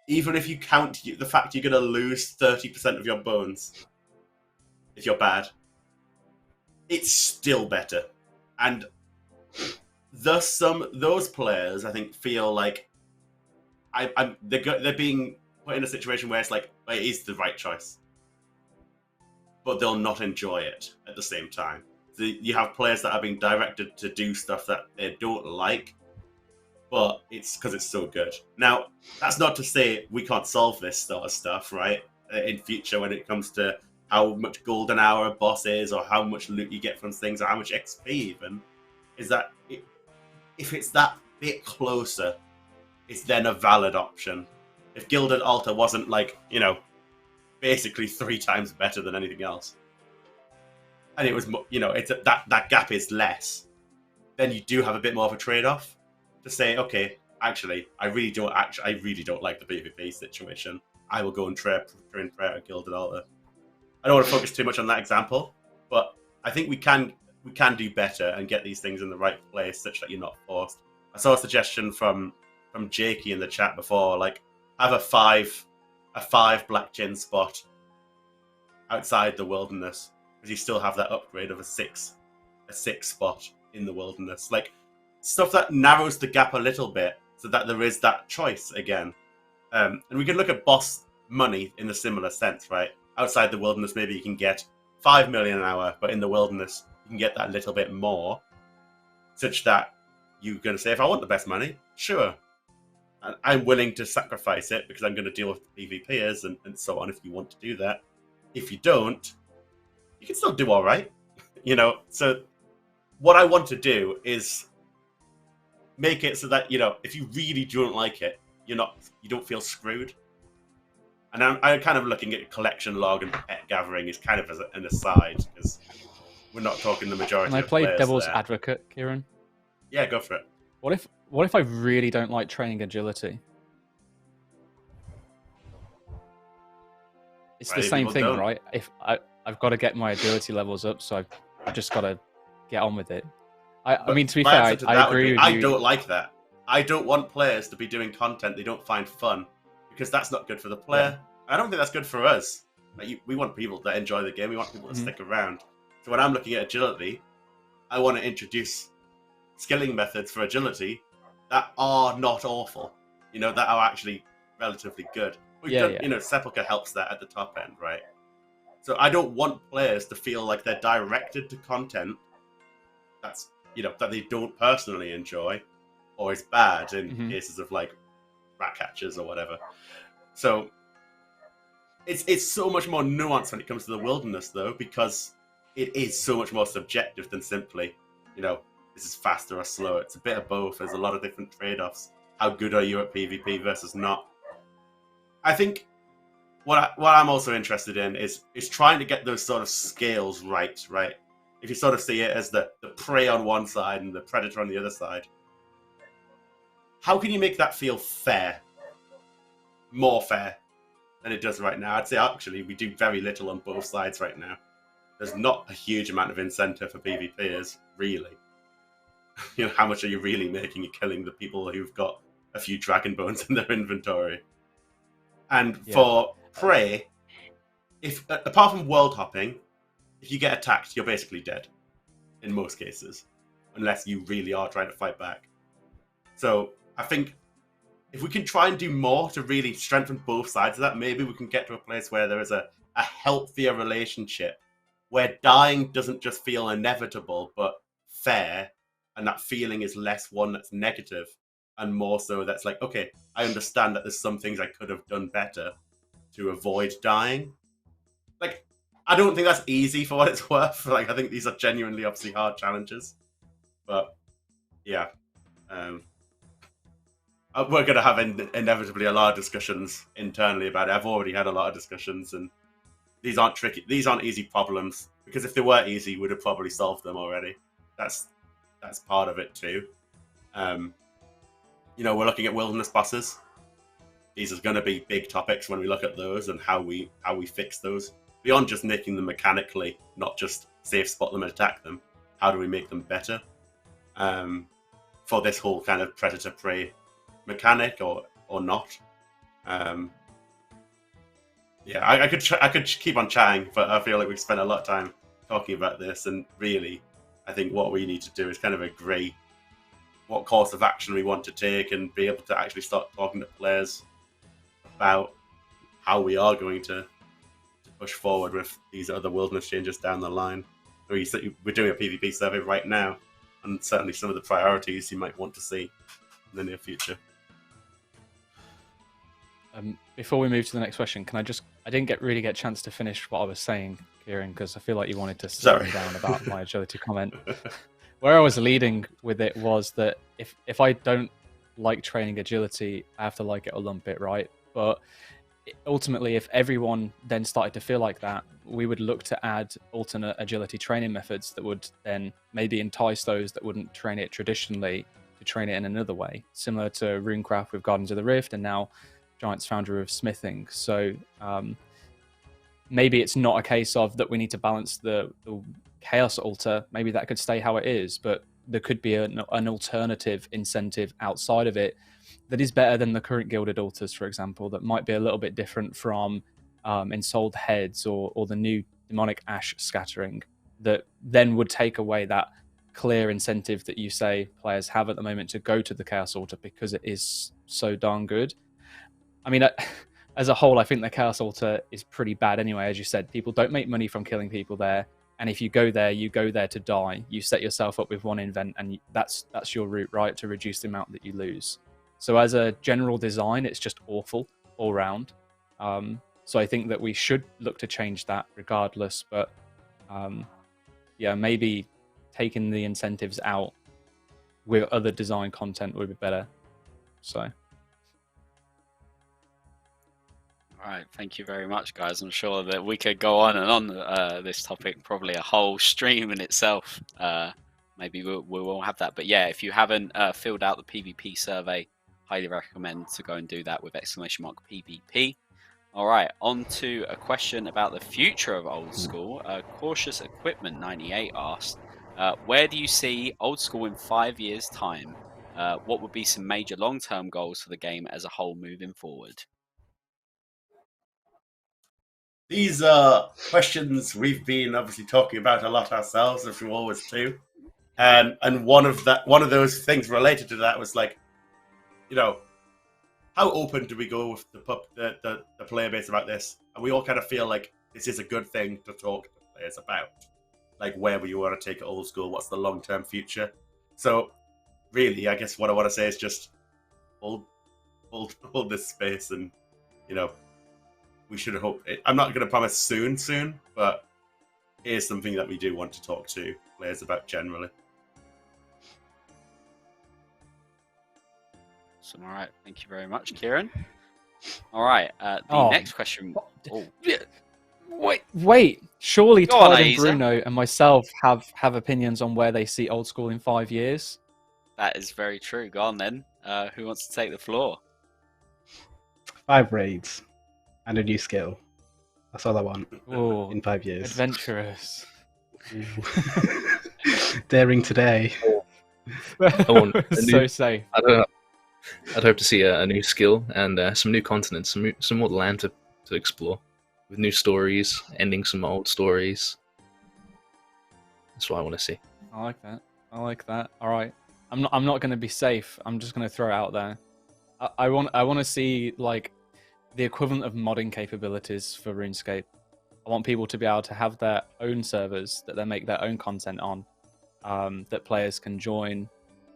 Speaker 3: even if you count the fact you're going to lose 30% of your bones if you're bad, it's still better. And thus those players, I think, feel like they're being put in a situation where it's like, it is the right choice, but they'll not enjoy it at the same time. You have players that are being directed to do stuff that they don't like, but it's because it's so good. Now, that's not to say we can't solve this sort of stuff, right? In future, when it comes to how much golden hour a boss is, or how much loot you get from things, or how much XP even, is that if it's that bit closer, it's then a valid option. If Gilded Altar wasn't like, basically 3 times better than anything else, and it was, it's that gap is less, then you do have a bit more of a trade-off to say, okay, actually, I really don't like the PvP situation. I will go and train prayer at Gilded Altar. I don't want to focus too much on that example, but I think we can do better and get these things in the right place such that you're not forced. I saw a suggestion from Jakey in the chat before, like, have a 5 black gin spot outside the wilderness, because you still have that upgrade of a 6 spot in the wilderness. Like, stuff that narrows the gap a little bit so that there is that choice again. And we can look at boss money in a similar sense, right? Outside the wilderness, maybe you can get 5 million an hour, but in the wilderness, you can get that little bit more, such that you're going to say, if I want the best money, sure, I'm willing to sacrifice it because I'm going to deal with PvPers and so on if you want to do that. If you don't, you can still do all right. So what I want to do is make it so that, if you really don't like it, you don't feel screwed. And I'm kind of looking at collection log and pet gathering is kind of as an aside, because we're not talking the majority.
Speaker 2: Can I
Speaker 3: of
Speaker 2: play
Speaker 3: players
Speaker 2: devil's
Speaker 3: there.
Speaker 2: advocate, Kieren?
Speaker 3: Yeah, go for it.
Speaker 2: What if I really don't like training agility? It's the same thing, right? If I've got to get my agility levels up, so I've just got to get on with it. I mean, to be fair, I agree with you.
Speaker 3: I don't like that. I don't want players to be doing content they don't find fun, because that's not good for the player. Yeah. I don't think that's good for us. Like, we want people to enjoy the game. We want people to stick around. So when I'm looking at agility, I want to introduce skilling methods for agility that are not awful. That are actually relatively good. Sepulchre helps that at the top end, right? So I don't want players to feel like they're directed to content that's that they don't personally enjoy or is bad in cases of like rat catchers or whatever. So it's so much more nuanced when it comes to the wilderness, though, because it is so much more subjective than simply, this is faster or slower. It's a bit of both. There's a lot of different trade-offs. How good are you at PvP versus not? I think what I'm also interested in is trying to get those sort of scales right. If you sort of see it as the prey on one side and the predator on the other side, how can you make that feel fair? More fair than it does right now. I'd say actually we do very little on both sides right now. There's not a huge amount of incentive for PvPers, really. How much are you really making? You're killing the people who've got a few dragon bones in their inventory. And for prey, if apart from world hopping, if you get attacked, you're basically dead in most cases, unless you really are trying to fight back. So I think if we can try and do more to really strengthen both sides of that, maybe we can get to a place where there is a healthier relationship, where dying doesn't just feel inevitable, but fair, and that feeling is less one that's negative, and more so that's like, okay, I understand that there's some things I could have done better to avoid dying. Like, I don't think that's easy for what it's worth. Like, I think these are genuinely, obviously, hard challenges. But, yeah. We're going to have inevitably a lot of discussions internally about it. I've already had a lot of discussions, and these aren't tricky. These aren't easy problems, because if they were easy, we'd have probably solved them already. That's part of it too. We're looking at wilderness bosses. These are going to be big topics when we look at those and how we fix those. Beyond just making them mechanically, not just safe spot them and attack them. How do we make them better? For this whole kind of predator-prey mechanic or not. I could keep on chatting, but I feel like we've spent a lot of time talking about this, and really I think what we need to do is kind of agree what course of action we want to take and be able to actually start talking to players about how we are going to push forward with these other wilderness changes down the line. We're doing a PvP survey right now, and certainly some of the priorities you might want to see in the near future.
Speaker 2: Before we move to the next question, I didn't really get a chance to finish what I was saying, Kieren, because I feel like you wanted to slow me down about my agility comment. Where I was leading with it was that if I don't like training agility, I have to like it or lump it, right? But ultimately, if everyone then started to feel like that, we would look to add alternate agility training methods that would then maybe entice those that wouldn't train it traditionally to train it in another way, similar to Runecraft with Gardens of the Rift, and now Giants Foundry of smithing. So maybe it's not a case of that we need to balance the Chaos Altar. Maybe that could stay how it is, but there could be an alternative incentive outside of it that is better than the current Gilded Altars, for example, that might be a little bit different from Ensouled Heads or the new Demonic Ash Scattering, that then would take away that clear incentive that you say players have at the moment to go to the Chaos Altar because it is so darn good. I mean, as a whole, I think the Chaos Altar is pretty bad anyway. As you said, people don't make money from killing people there. And if you go there to die. You set yourself up with one invent, and that's your route, right, to reduce the amount that you lose. So as a general design, it's just awful all round. So I think that we should look to change that regardless. But maybe taking the incentives out with other design content would be better. So.
Speaker 1: All right, thank you very much, guys. I'm sure that we could go on and on this topic, probably a whole stream in itself. Maybe we will have that. But yeah, if you haven't filled out the PvP survey, highly recommend to go and do that with !PvP. All right, on to a question about the future of Old School. Cautious Equipment 98 asked, where do you see Old School in 5 years' time? What would be some major long-term goals for the game as a whole moving forward?
Speaker 3: These are questions we've been obviously talking about a lot ourselves, as we always do. And one of those things related to that was like, how open do we go with the player base about this? And we all kind of feel like this is a good thing to talk to players about. Like, where you want to take it old school, what's the long-term future? So, really, I guess what I want to say is just hold this space, and, you know, we should hope... I'm not going to promise soon, but here's something that we do want to talk to players about generally.
Speaker 1: Awesome. All right. Thank you very much, Kieren. All right. The next question. Oh.
Speaker 2: Wait. Surely
Speaker 1: Go on,
Speaker 2: Todd and
Speaker 1: Ayiza.
Speaker 2: Bruno and myself have opinions on where they see old school in 5 years.
Speaker 1: That is very true. Go on then. Who wants to take the floor?
Speaker 4: 5 raids and a new skill. That's all I want
Speaker 2: Ooh,
Speaker 4: in 5 years.
Speaker 2: adventurous.
Speaker 4: Daring today.
Speaker 5: I want a
Speaker 2: So
Speaker 5: new-
Speaker 2: safe.
Speaker 5: I don't know. I'd hope to see a new skill and some new continents, some more land to explore, with new stories, ending some old stories. That's what I want to see.
Speaker 2: I like that. All right. I'm not going to be safe. I'm just going to throw it out there. I want to see like the equivalent of modding capabilities for RuneScape. I want people to be able to have their own servers that they make their own content on, that players can join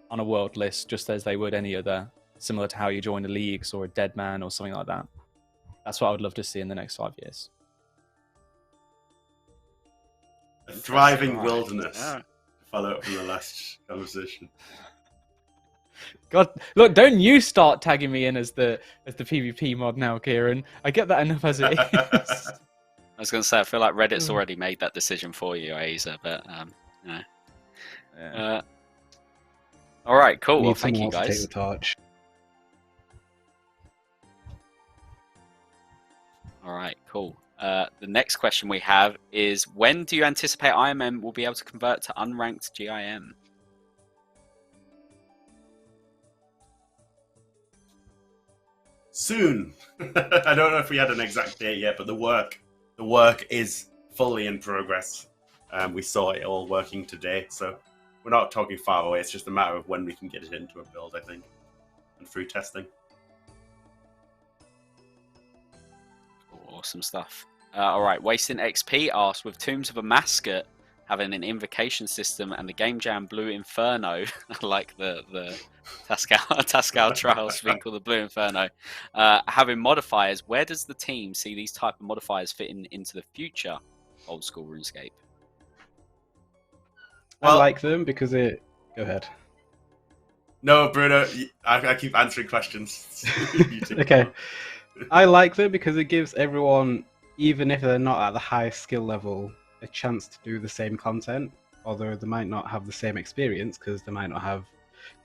Speaker 2: on a world list just as they would any other, similar to how you join a leagues or a dead man or something like that. That's what I would love to see in the next 5 years.
Speaker 3: A thriving
Speaker 1: Right.
Speaker 3: wilderness.
Speaker 1: Yeah.
Speaker 3: To follow up from the last conversation.
Speaker 2: God, look! Don't you start tagging me in as the PvP mod now, Kieren. I get that enough as it is.
Speaker 1: I was going to say, I feel like Reddit's
Speaker 2: Mm.
Speaker 1: already made that decision for you, Ayiza, but no.
Speaker 2: Yeah.
Speaker 1: All right, cool.
Speaker 4: Need
Speaker 1: Well, thank
Speaker 4: someone
Speaker 1: you,
Speaker 4: else to take
Speaker 1: guys.
Speaker 4: the torch.
Speaker 1: All right, cool. The next question we have is, when do you anticipate IMM will be able to convert to unranked GIM?
Speaker 3: Soon. I don't know if we had an exact date yet, but the work is fully in progress. We saw it all working today, so we're not talking far away. It's just a matter of when we can get it into a build, I think, and through testing.
Speaker 1: Awesome stuff. All right, Wasting XP asked, with Tombs of a Mascot having an invocation system and the Game Jam Blue Inferno, like the Tascal Trials thing called the Blue Inferno, having modifiers, where does the team see these type of modifiers fitting into the future old school RuneScape?
Speaker 3: Well-
Speaker 4: I like them because it... Go ahead.
Speaker 3: No, Bruno, I keep answering questions. You take it
Speaker 4: Okay.
Speaker 3: on.
Speaker 4: I like them because it gives everyone, even if they're not at the highest skill level, a chance to do the same content, although they might not have the same experience because they might not have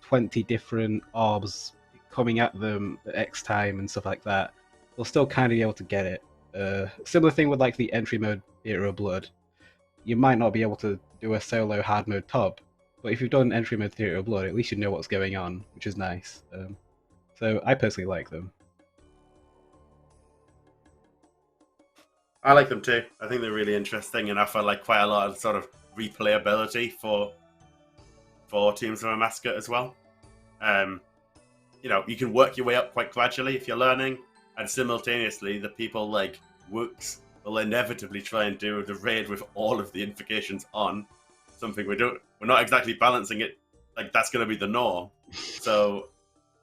Speaker 4: 20 different orbs coming at them at X time and stuff like that. They'll still kind of be able to get it. Similar thing with like the entry mode Theatre of Blood. You might not be able to do a solo hard mode top, but if you've done entry mode Theatre of Blood, at least you know what's going on, which is nice. So I personally like them.
Speaker 3: I like them too. I think they're really interesting and offer like quite a lot of sort of replayability for Teams of a Mascot as well. You know, you can work your way up quite gradually if you're learning, and simultaneously the people like Wooks will inevitably try and do the raid with all of the invocations on. Something we're not exactly balancing it like that's going to be the norm. So,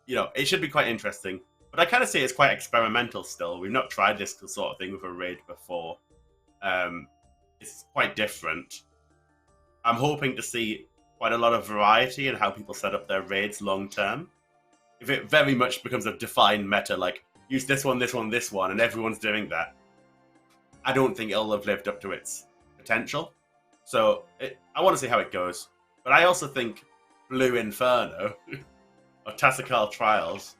Speaker 3: you know, it should be quite interesting. But I kind of see it's quite experimental still. We've not tried this sort of thing with a raid before. It's quite different. I'm hoping to see quite a lot of variety in how people set up their raids long term. If it very much becomes a defined meta, like use this one, and everyone's doing that, I don't think it'll have lived up to its potential. So I want to see how it goes. But I also think Blue Inferno or Tascal Trials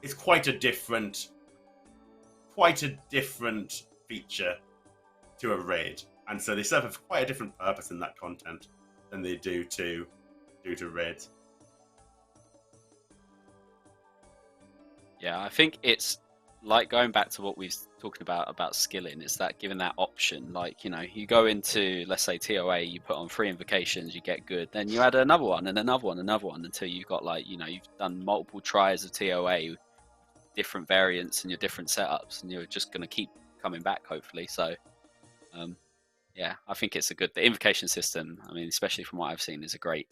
Speaker 3: is quite a different feature to a raid, and so they serve quite a different purpose in that content than they do to raids.
Speaker 1: Yeah, I think it's like going back to what we was talking about skilling. It's that giving that option. Like, you know, you go into, let's say, TOA, you put on 3 invocations, you get good, then you add another one and another one, until you've got, like, you know, you've done multiple tries of TOA, different variants and your different setups, and you're just going to keep coming back, hopefully. So, yeah, I think it's a good. The invocation system, I mean, especially from what I've seen, is a great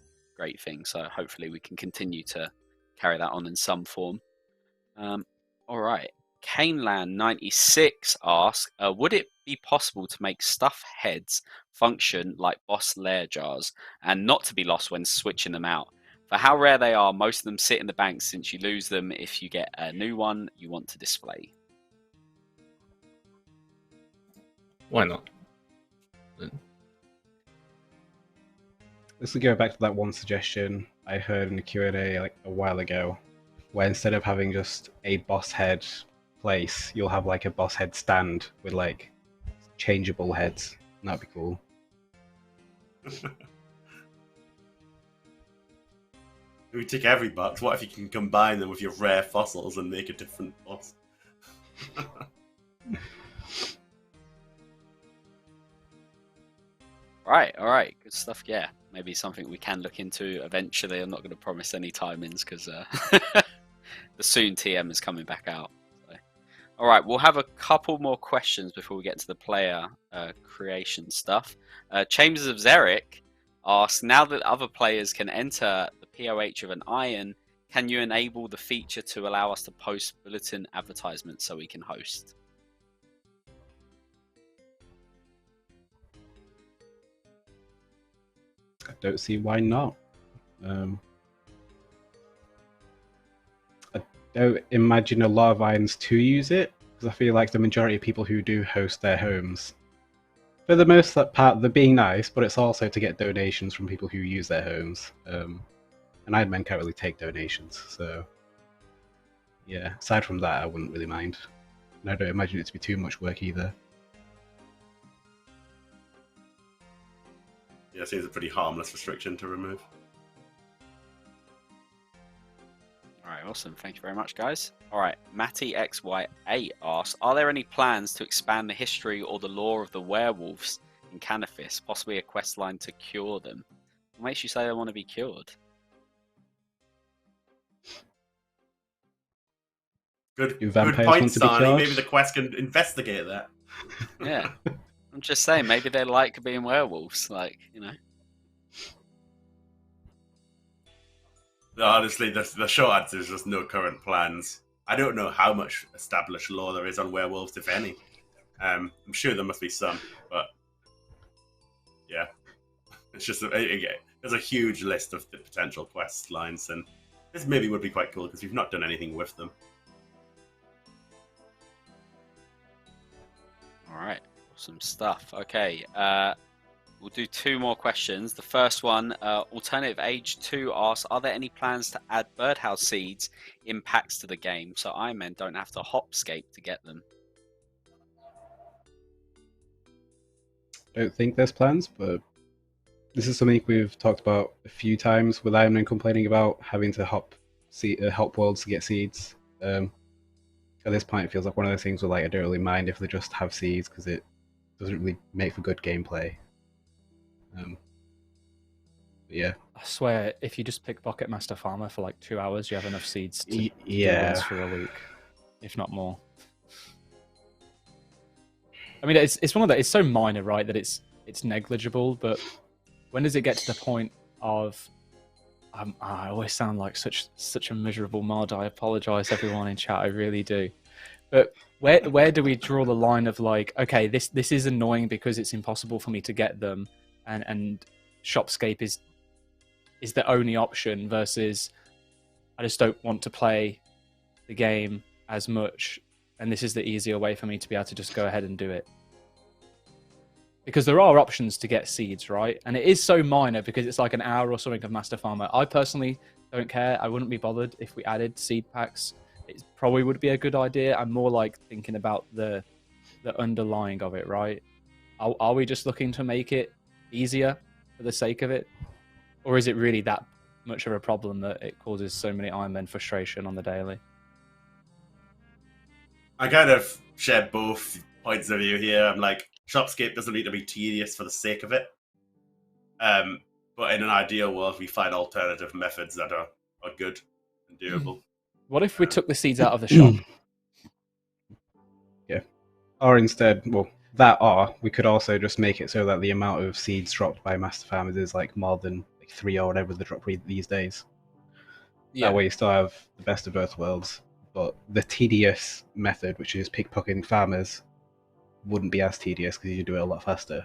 Speaker 1: thing. So hopefully we can continue to carry that on in some form. All right. Caneland96 asks, would it be possible to make stuff heads function like boss lair jars and not to be lost when switching them out? For how rare they are, most of them sit in the bank since you lose them if you get a new one you want to display.
Speaker 5: Why not?
Speaker 4: This will go back to that one suggestion I heard in the Q&A like a while ago, where instead of having just a boss head place, you'll have like a boss head stand with like changeable heads. That'd be cool.
Speaker 3: We tick every box. What if you can combine them with your rare fossils and make a different boss?
Speaker 1: All right, good stuff. Yeah, maybe something we can look into eventually. I'm not going to promise any timings because the soon TM is coming back out. So. All right, we'll have a couple more questions before we get to the player creation stuff. Chambers of Xeric asks, now that other players can enter the POH of an iron, can you enable the feature to allow us to post bulletin advertisements so we can host?
Speaker 4: I don't see why not. I don't imagine a lot of irons to use it, because I feel like the majority of people who do host their homes, for the most part, they're being nice, but it's also to get donations from people who use their homes. And Ironmen can't really take donations, so yeah, aside from that, I wouldn't really mind. And I don't imagine it to be too much work either.
Speaker 3: Yeah, it seems a pretty harmless restriction to remove.
Speaker 1: All right, awesome. Thank you very much, guys. All right, Matty XY8 asks, are there any plans to expand the history or the lore of the werewolves in Canifis, possibly a quest line to cure them? What makes you say they want to be cured?
Speaker 3: Good
Speaker 4: Do
Speaker 3: point,
Speaker 4: vampires want to be
Speaker 3: Sarnie.
Speaker 4: cured?
Speaker 3: Maybe the quest can investigate that.
Speaker 1: Yeah, I'm just saying, maybe they like being werewolves, like, you know.
Speaker 3: No, honestly, the short answer is just no current plans. I don't know how much established lore there is on werewolves, if any. I'm sure there must be some, but yeah, it's just there's a huge list of the potential quest lines, and this maybe would be quite cool because we've not done anything with them.
Speaker 1: All right, awesome stuff. Okay, we'll do two more questions. The first one, Alternative Age 2 asks, are there any plans to add birdhouse seeds in packs to the game so Ironmen don't have to hopscape to get them?
Speaker 4: Don't think there's plans, but this is something we've talked about a few times with Ironman complaining about having to hop worlds to get seeds. At this point, it feels like one of those things where like I don't really mind if they just have seeds because it doesn't really make for good gameplay. But yeah,
Speaker 2: I swear, if you just pick Bucket Master Farmer for like 2 hours, you have enough seeds to do
Speaker 4: yeah.
Speaker 2: this for a week, if not more. I mean, it's one of the. It's so minor, right, that it's negligible. But when does it get to the point of? I always sound like such a miserable mod. I apologize, everyone in chat. I really do. But where do we draw the line of like, okay, this is annoying because it's impossible for me to get them, and Shopscape is the only option versus I just don't want to play the game as much, and this is the easier way for me to be able to just go ahead and do it. Because there are options to get seeds, right? And it is so minor because it's like an hour or something of Master Farmer. I personally don't care. I wouldn't be bothered if we added seed packs. It probably would be a good idea. I'm more like thinking about the underlying of it, right? Are we just looking to make it easier for the sake of it? Or is it really that much of a problem that it causes so many Ironmen frustration on the daily?
Speaker 3: I kind of share both points of view here. I'm like, Shopscape doesn't need to be tedious for the sake of it. But in an ideal world, we find alternative methods that are good and doable.
Speaker 2: What if we took the seeds out of the shop?
Speaker 4: Yeah. Or instead, well, we could also just make it so that the amount of seeds dropped by master farmers is like more than like 3 or whatever the drop rate these days.
Speaker 2: Yeah.
Speaker 4: That way you still have the best of both worlds, but the tedious method, which is pickpocketing farmers, wouldn't be as tedious because you do it a lot faster.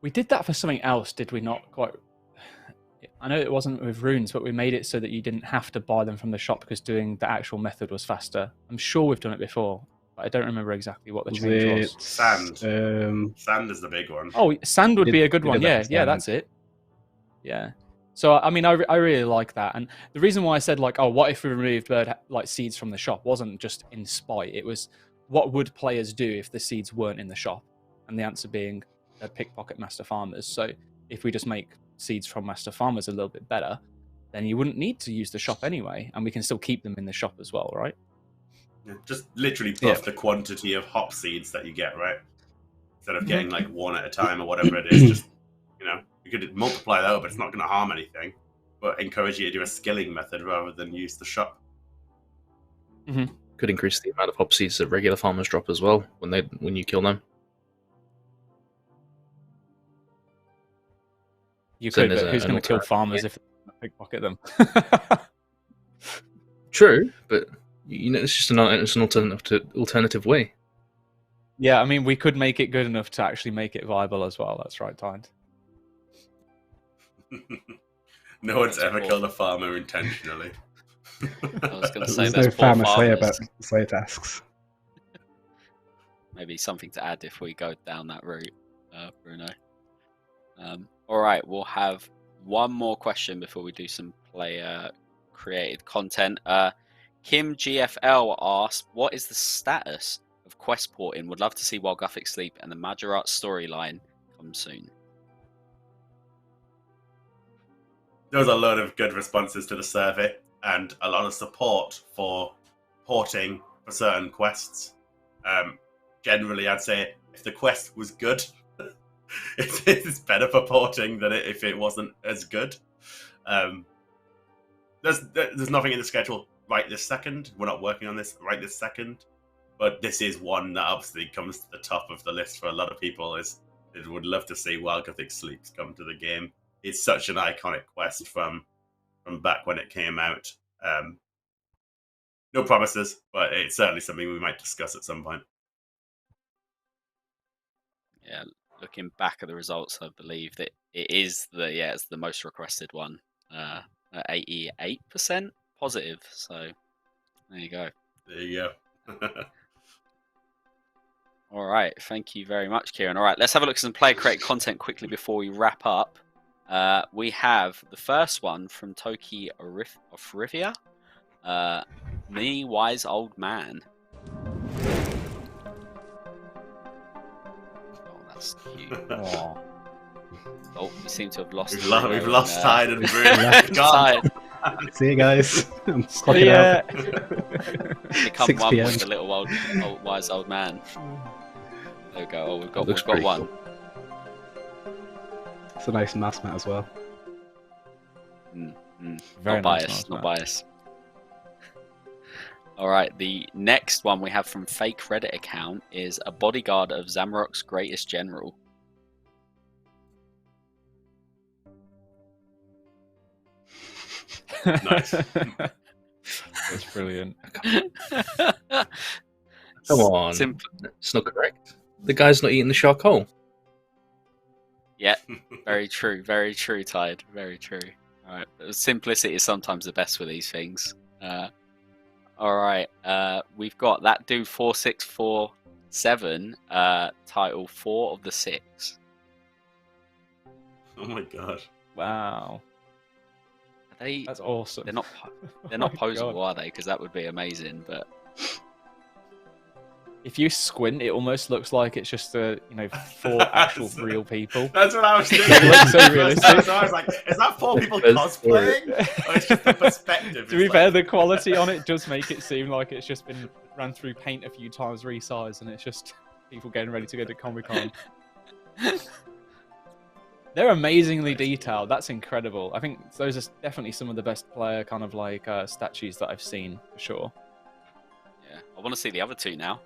Speaker 2: We did that for something else, did we not? Quite. I know it wasn't with runes, but we made it so that you didn't have to buy them from the shop because doing the actual method was faster. I'm sure we've done it before, but I don't remember exactly what the change was.
Speaker 3: Sand.
Speaker 4: Um,
Speaker 3: Sand is the big one.
Speaker 2: Oh, sand would be a good
Speaker 4: we
Speaker 2: one.
Speaker 4: did that
Speaker 2: Yeah,
Speaker 4: for
Speaker 2: yeah,
Speaker 4: sand.
Speaker 2: that's it. Yeah. So I mean, I really like that, and the reason why I said like, oh, what if we removed seeds from the shop wasn't just in spite. It was what would players do if the seeds weren't in the shop, and the answer being they'd pickpocket master farmers. So if we just make seeds from master farmers a little bit better, then you wouldn't need to use the shop anyway, and we can still keep them in the shop as well, right?
Speaker 3: Yeah, just literally buff the quantity of hop seeds that you get, right? Instead of getting like one at a time or whatever it is, just, you know, you could multiply that, but it's not going to harm anything. But encourage you to do a skilling method rather than use the shop.
Speaker 5: Could increase the amount of hop seeds that regular farmers drop as well when you kill them.
Speaker 2: You
Speaker 5: So
Speaker 2: could,
Speaker 5: there's
Speaker 2: but who's
Speaker 5: an
Speaker 2: going to kill
Speaker 5: alternative,
Speaker 2: farmers if they pickpocket them?
Speaker 5: True, but you know, it's just an alternative way.
Speaker 2: Yeah, I mean, we could make it good enough to actually make it viable as well. That's right, Tide.
Speaker 3: No one's
Speaker 1: That's
Speaker 3: ever
Speaker 1: cool.
Speaker 3: killed a farmer intentionally.
Speaker 1: I was going to say
Speaker 4: there's
Speaker 1: those
Speaker 4: no
Speaker 1: poor
Speaker 4: farmer slayer,
Speaker 1: farmers.
Speaker 4: but slayer tasks.
Speaker 1: Maybe something to add if we go down that route, Bruno. All right, we'll have one more question before we do some player created content. Kim GFL asked, what is the status of quest porting? Would love to see Wild Gothic Sleep and the Majorat storyline come soon.
Speaker 3: There was a lot of good responses to the survey and a lot of support for porting for certain quests. Generally, I'd say if the quest was good, it's better for porting than if it wasn't as good. There's nothing in the schedule right this second. We're not working on this right this second, but this is one that obviously comes to the top of the list for a lot of people. Is would love to see Wild Gothic Sleeps come to the game. It's such an iconic quest from back when it came out. No promises, but it's certainly something we might discuss at some point.
Speaker 1: Yeah, looking back at the results, I believe that it's the most requested one. 88% positive. So there you go.
Speaker 3: There you go.
Speaker 1: All right, thank you very much, Kieren. All right, let's have a look at some player created content quickly before we wrap up. We have the first one from Toki Orifia. Me Wise Old Man. Oh, that's cute.
Speaker 2: Aw.
Speaker 1: Oh, we seem to have lost.
Speaker 3: We've
Speaker 1: Bruno
Speaker 3: lost
Speaker 1: and,
Speaker 3: Tide and Bruno. Gone.
Speaker 1: Tide.
Speaker 4: See you guys. I'm clocking
Speaker 2: Yeah.
Speaker 4: out.
Speaker 1: They come
Speaker 4: 6
Speaker 1: one
Speaker 4: PM.
Speaker 1: with the little wise old man. There we go. Oh, we've got
Speaker 5: Looks
Speaker 1: one.
Speaker 5: pretty cool.
Speaker 4: It's a nice mask mat as well.
Speaker 2: Very
Speaker 1: Not
Speaker 2: nice
Speaker 1: biased.
Speaker 2: mask
Speaker 1: Not
Speaker 2: mat.
Speaker 1: biased. All right. The next one we have from fake Reddit account is a bodyguard of Zamarok's greatest general.
Speaker 3: Nice.
Speaker 2: That's brilliant.
Speaker 5: Come on,
Speaker 1: Simple.
Speaker 5: it's not correct. The guy's not eating the shark whole.
Speaker 1: Yeah, very true. Very true, Tide. Very true. All right. Simplicity is sometimes the best with these things. All right. We've got that dude 4647. Title 4 of the 6.
Speaker 3: Oh my god.
Speaker 2: Wow.
Speaker 1: Are they?
Speaker 2: That's awesome.
Speaker 1: They're not. They're
Speaker 2: Oh
Speaker 1: not
Speaker 2: my
Speaker 1: posable,
Speaker 2: God.
Speaker 1: are they? Because that would be amazing. But
Speaker 2: If you squint, it almost looks like it's just 4 actual real people.
Speaker 3: That's what I was thinking.
Speaker 2: It looks so realistic.
Speaker 3: So I was like, is that 4 people
Speaker 5: There's
Speaker 3: cosplaying? Or it's just the perspective?
Speaker 2: To be fair, the quality on it does make it seem like it's just been ran through paint a few times, resized, and it's just people getting ready to go to Comic-Con. They're amazingly detailed. That's incredible. I think those are definitely some of the best player kind of like statues that I've seen for sure.
Speaker 1: Yeah, I want to see the other two now.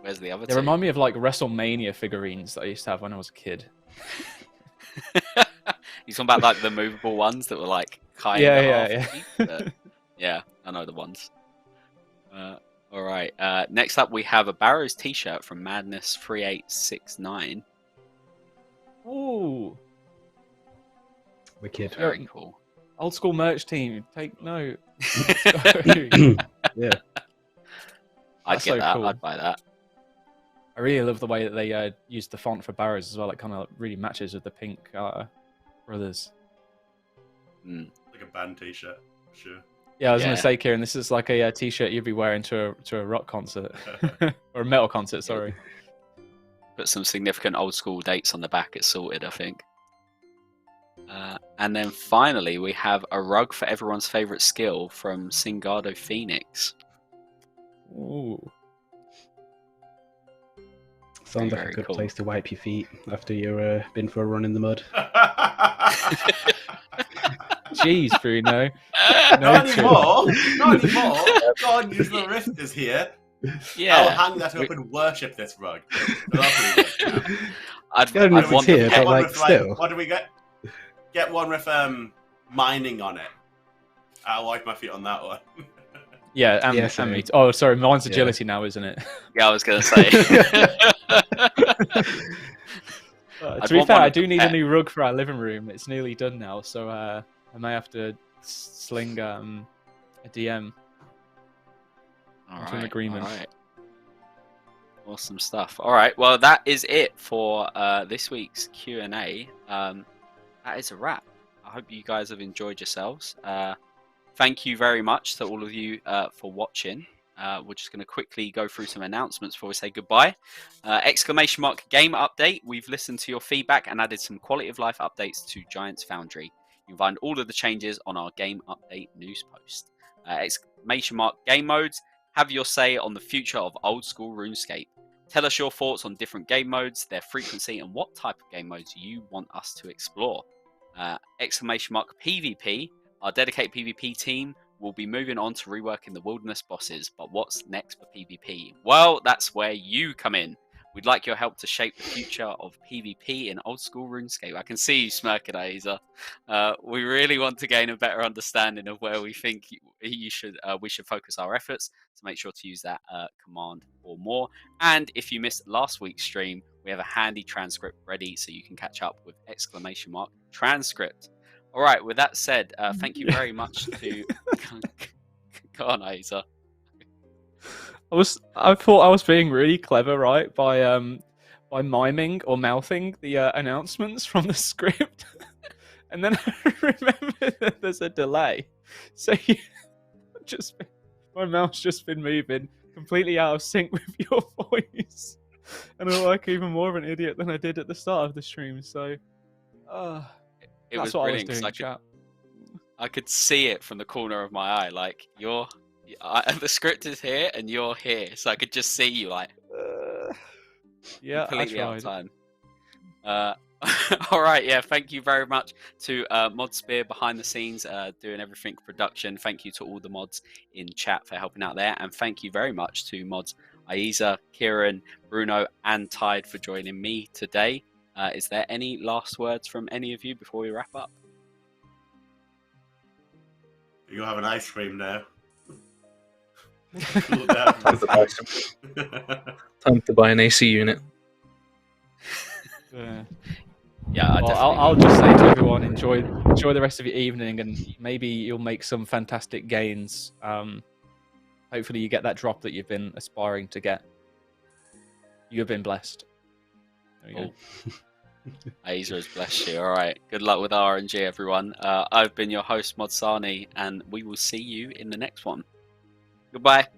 Speaker 1: Where's the other
Speaker 2: They
Speaker 1: two?
Speaker 2: remind me of like WrestleMania figurines that I used to have when I was a kid.
Speaker 1: You talking about like the movable ones that were like kind
Speaker 2: Yeah,
Speaker 1: of
Speaker 2: yeah,
Speaker 1: half
Speaker 2: yeah.
Speaker 1: deep, but yeah, I know the ones. All right. Next up, we have a Barrows T-shirt from Madness 3869.
Speaker 2: Ooh,
Speaker 4: Wicked.
Speaker 1: Very cool.
Speaker 2: old school merch team, take note.
Speaker 4: Yeah.
Speaker 1: I'd
Speaker 2: That's
Speaker 1: get
Speaker 2: so
Speaker 1: that.
Speaker 2: cool.
Speaker 1: I'd buy that.
Speaker 2: I really love the way that they used the font for Barrows as well. It kind of really matches with the pink brothers.
Speaker 1: Mm.
Speaker 3: Like a band T-shirt, for sure.
Speaker 2: Yeah, I was
Speaker 1: Yeah.
Speaker 2: going to say, Kieren, this is like a T-shirt you'd be wearing to a rock concert or a metal concert. Sorry.
Speaker 1: Put some significant old school dates on the back. It's sorted, I think. And then finally, we have a rug for everyone's favorite skill from Singado Phoenix.
Speaker 2: Ooh.
Speaker 4: Sounds like
Speaker 1: Very
Speaker 4: a good
Speaker 1: cool.
Speaker 4: place to wipe your feet after you've been for a run in the mud.
Speaker 2: Jeez, Bruno.
Speaker 3: Not
Speaker 2: No
Speaker 3: anymore. Not anymore. God, use the rift is here. I'll
Speaker 1: Yeah,
Speaker 3: hang that up and worship this rug. Lovely rug. Yeah.
Speaker 1: I'd
Speaker 4: Good
Speaker 1: want
Speaker 4: news
Speaker 1: the
Speaker 4: here,
Speaker 3: Get
Speaker 4: but
Speaker 3: one
Speaker 4: like
Speaker 3: with,
Speaker 4: still.
Speaker 3: what do we get? Get one with mining on it. I'll wipe my feet on that one.
Speaker 2: Yeah, and,
Speaker 4: Yeah,
Speaker 2: and
Speaker 4: same.
Speaker 2: me. Oh, sorry, mine's
Speaker 4: Yeah.
Speaker 2: agility now, isn't it?
Speaker 1: Yeah, I was gonna say.
Speaker 2: To
Speaker 1: I'd
Speaker 2: be
Speaker 1: want
Speaker 2: fair,
Speaker 1: one
Speaker 2: I
Speaker 1: of the
Speaker 2: do need a
Speaker 1: pet.
Speaker 2: new rug for our living room. It's nearly done now, so I may have to sling a DM.
Speaker 1: All
Speaker 2: Into an
Speaker 1: right,
Speaker 2: agreement.
Speaker 1: all right. Awesome stuff. All right, well, that is it for this week's Q&A. That is a wrap. I hope you guys have enjoyed yourselves. Thank you very much to all of you for watching. We're just going to quickly go through some announcements before we say goodbye. Exclamation mark game update. We've listened to your feedback and added some quality of life updates to Giants Foundry. You can find all of the changes on our game update news post. Exclamation mark game modes. Have your say on the future of old school RuneScape. Tell us your thoughts on different game modes, their frequency, and what type of game modes you want us to explore. Exclamation mark PvP. Our dedicated PvP team will be moving on to reworking the wilderness bosses, but what's next for PvP? Well, that's where you come in. We'd like your help to shape the future of PvP in old school RuneScape. I can see you smirking, Ayiza. We really want to gain a better understanding of where we think we should focus our efforts, to make sure to use that command or more. And if you missed last week's stream, we have a handy transcript ready so you can catch up with exclamation mark transcript. All right, with that said, thank you very much to... Go on, Ayiza.
Speaker 2: I thought I was being really clever, right, by miming or mouthing the announcements from the script, and then I remember that there's a delay, so my mouth's just been moving completely out of sync with your voice, and I look like even more of an idiot than I did at the start of the stream. So,
Speaker 1: It
Speaker 2: that's
Speaker 1: was
Speaker 2: what I was
Speaker 1: brilliant 'cause
Speaker 2: doing, chat.
Speaker 1: I could see it from the corner of my eye. Like the script is here and you're here, so I could just see you like
Speaker 2: Yeah, I
Speaker 1: completely out of
Speaker 2: tried.
Speaker 1: time. All right, yeah. Thank you very much to ModSpear behind the scenes, doing everything production. Thank you to all the mods in chat for helping out there, and thank you very much to mods Ayiza, Kieren, Bruno, and Tide for joining me today. Is there any last words from any of you before we wrap up?
Speaker 3: You'll have an ice cream now. Cool down.
Speaker 5: Time to buy an AC unit.
Speaker 2: Yeah.
Speaker 1: Yeah, I
Speaker 2: Well,
Speaker 1: definitely
Speaker 2: I'll
Speaker 1: will.
Speaker 2: just say to everyone, enjoy the rest of your evening, and maybe you'll make some fantastic gains. Hopefully, you get that drop that you've been aspiring to get. You have been blessed. There you go.
Speaker 1: Ayiza has blessed you. All right. Good luck with RNG, everyone. I've been your host, Mod Sarnie, and we will see you in the next one. Goodbye.